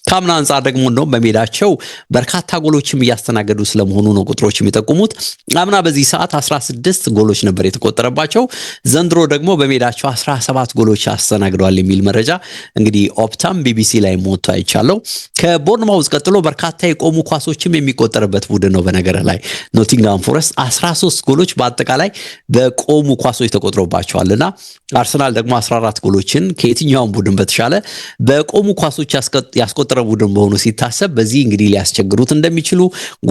ከአምና አንጻር ደግሞ እንደውም በሜዳቸው በርካታ ጎሎችም እያስተናገዱ ስለመሆኑ ነው ቁጥሮች የሚጠቁሙት። አምና በዚህ ሰዓት 16 ጎሎች ነበር የተቆጠረባቸው። ዘንድሮ ደግሞ በሜዳቸው 17 ጎሎች አስተናግደዋል የሚል መረጃ እንግዲህ ኦፕታም ቢቢሲ ላይ ሞቶ አይቻለው። ከቦርንማውዝ ቀጥሎ በርካታ የቆሙ ኳሶችም የሚቆጠርበት ቡድን ነው። በነገር ላይ ኖቲንግሃም ፎረስት 13 ጎሎች በአጠቃላይ በቆሙ ኳሶች ተቆጥሮባቸዋልና አርሰናል ደግሞ 14 ጎሎችን ከየትኛውም ቡድን በተሻለ በቆሙ ኳሶች ያስቆጠረ ቡድን በሆኑ ሲታሰብ በዚህ እንግዲህ ሊያስቸግሩት እንደሚችሉ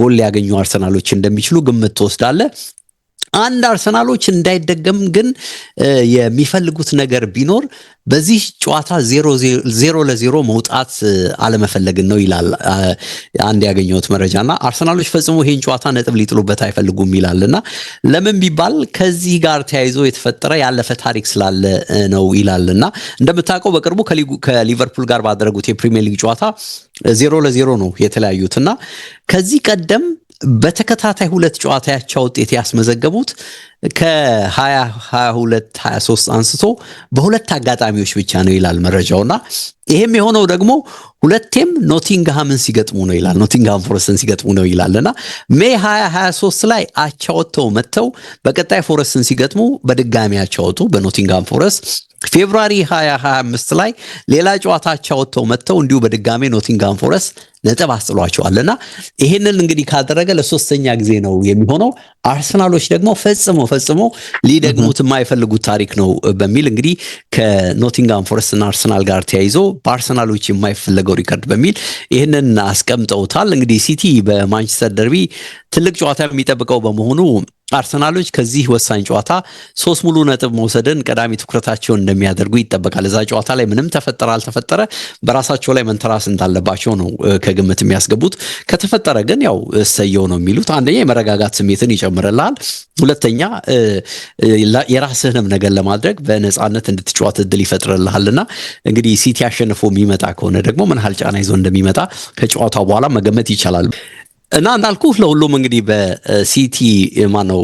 ጎል ሊያገኙ አርሰናሎች እንደሚችሉ ግምት ተወስዳለ። አንድ አርሰናሎች እንዳይደገም ግን የሚፈልጉት ነገር ቢኖር በዚህ ጨዋታ 0-0 መውጣት አለመፈለግን ነው ይላል አንድ ያገኘሁት መረጃና አርሰናሎች ፈጽሞ ይሄን ጨዋታ ነጥብ ሊጥሉበት አይፈልጉም ይላልና ለምን ቢባል ከዚህ ጋር ተያይዞ የተፈጠረ ያለፈ ታሪክ ስላለ ነው ይላልና እንደምታውቀው በቅርቡ ከሊቨርፑል ጋር ባደረጉት የፕሪሚየር ሊግ ጨዋታ 0-0 ነው የተለያዩትና ከዚህ ቀደም በተከታታይ 2 ጨዋታ ያቻ ውጤት ያስመዘገቡት ከ2022-23 አንስቶ በሁለት አጋጣሚዎች ብቻ ነው ይላል መረጃውና ይሄም የሆነው ደግሞ ሁለቴም ኖቲንግሃምን ሲገጥሙ ነው ይላል። ኖቲንግሃም ፎረስትን ሲገጥሙ ነው ይላልና ሜይ 2023 ላይ አቻ ወጥተው መተው በቀጣይ ፎረስትን ሲገጥሙ በድጋሚ አቻ ወጡ በኖቲንግሃም ፎረስት። ፌብሩዋሪ 2025 ላይ ሌላ ጨዋታ አቻ ወጥተው መተው እንዲሁ በድጋሚ ኖቲንግሃም ፎረስት ነጥብ አስጥሏቸዋልና ይሄንን እንግዲህ ካደረገ ለሶስተኛ ጊዜ ነው የሚሆነው። አርሰናሎች ደግሞ ፈጽሞ ሊደግሙት የማይፈልጉት ታሪክ ነው በሚል እንግዲህ ከኖቲንግሃም ፎረስት እና አርሰናል ጋር ተያይዞ በአርሰናሎች የማይፈለገው ሪከርድ በሚል ይህንን አስቀምጠውታል። እንግዲህ ሲቲ በማንቸስተር ደርቢ ትልቅ ጨዋታ የሚጠብቀው በመሆኑ አርሰናሎች ከዚህ ወሳኝ ጨዋታ 3 ሙሉ ነጥብ መውሰድን ቀዳሚ ትኩረታቸውን እንደሚያደርጉ ይጠበቃል። እዛ ጨዋታ ላይ ምንም ተፈጠረ አልተፈጠረ በራሳቸው ላይ መንተራስ እንዳለባቸው ነው ከግምት የሚያስገቡት። ከተፈጠረ ግን ያው እሰየው ነው የሚሉት። አንደኛ የመረጋጋት ስሜትን ይጨምርልሃል፣ ሁለተኛ የራስህንም ነገር ለማድረግ በነፃነት እንድትጫወት እድል ይፈጥርልሃልና እንግዲህ ሲቲ አሸንፎ የሚመጣ ከሆነ ደግሞ ምን ያህል ጫና ይዞ እንደሚመጣ ከጨዋታው በኋላ መገመት ይቻላል። እና እንዳልኩ ለሁሉም እንግዲህ በሲቲ ማነው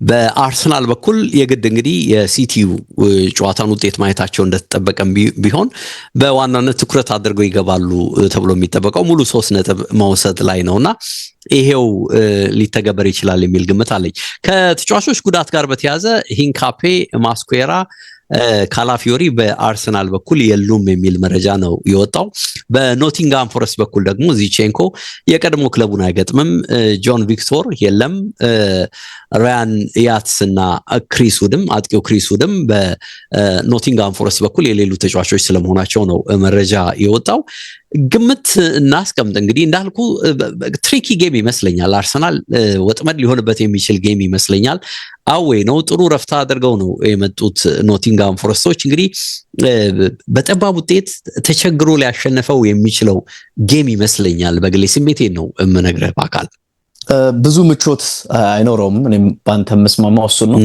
በአርሰናል በኩል የግድ እንግዲህ የሲቲው ጨዋታን ውጤት ማየታቸው እንደተጠበቀም ቢሆን በዋናነት ትኩረት አድርገው ይገባሉ ተብሎ የሚጠበቀው ሙሉ 3 ነጥብ መውሰድ ላይ ነውና ይሄው ሊተገበር ይችላል የሚል ግምት አለኝ። ከተጫዋቾች ጉዳት ጋር በተያያዘ ሂንካፔ፣ ማስኩዌራ፣ ካላፊዮሪ በአርሰናል በኩል የሉም የሚል መረጃ ነው የወጣው። በኖቲንጋም ፎረስት በኩል ደግሞ ዚቼንኮ የቀድሞ ክለቡን አይገጥምም፣ ጆን ቪክቶር የለም፣ ራያን ያትስ እና ክሪስ ውድም አጥቂው ክሪስ ውድም በኖቲንጋም ፎረስት በኩል የሌሉ ተጫዋቾች ስለመሆናቸው ነው መረጃ የወጣው። ግምት እናስቀምጥ እንግዲህ እንዳልኩ ትሪኪ ጌም ይመስለኛል። አርሰናል ወጥመድ ሊሆንበት የሚችል ጌም ይመስለኛል። አዌ ነው ጥሩ ረፍታ አድርገው ነው የመጡት ኖቲንጋም ፎረስቶች። እንግዲህ በጠባብ ውጤት ተቸግሮ ሊያሸንፈው የሚችለው ጌም ይመስለኛል። በግሌ ስሜቴን ነው የምነግርህ በአካል ብዙ ምቾት አይኖረውም። እኔም ባንተ መስማማው እሱ ነው።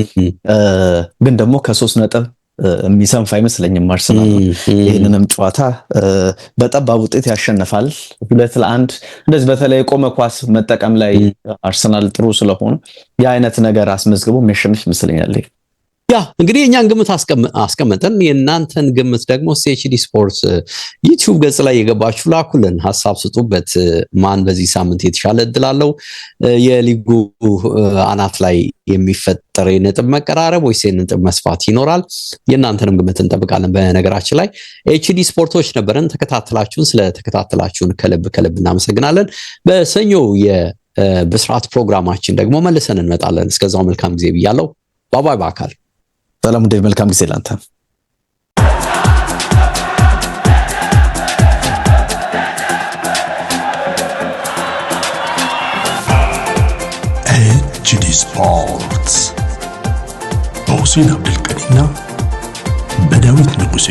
ግን ደግሞ ከ3 ነጥብ የሚሰንፍ አይመስለኝም አርሰናል ይሄንንም ጨዋታ በጠባብ ውጤት ያሸንፋል 2-1። እንደዚህ በተለይ ቆመ ኳስ መጠቀም ላይ አርሰናል ጥሩ ስለሆነ ያ አይነት ነገር አስመዝግቦ የሚያሸንፍ ይመስለኛል። ያ እንግዲህ የኛን ግምት አስቀምጠን የእናንተን ግምት ደግሞ ኤችዲ ስፖርት ዩቲዩብ ገጽ ላይ የገባችሁ ላኩልን፣ ሐሳብ ስጡበት። ማን በዚህ ሳምንት የተሻለ እድል አለው? የሊጉ አናት ላይ የሚፈጠር የነጥብ መቀራረብ ወይስ የነጥብ መስፋት ይኖራል? የእናንተንም ግምት እንጠብቃለን። በነገራችን ላይ ኤችዲ ስፖርቶች ነበረን። ተከታተላችሁን፣ ስለተከታተላችሁን ከልብ እናመሰግናለን። በሰኞ የብስራት ፕሮግራማችን ደግሞ መልሰን እንመጣለን። እስከዛው መልካም ጊዜ ብያለሁ። ባባይ በአካል ሰላም ዴቭ፣ መልካም ጊዜ ላንተ። ኤችዲ ስፖርት በሁሴን አብዱልቀኒና በዳዊት ንጉሴ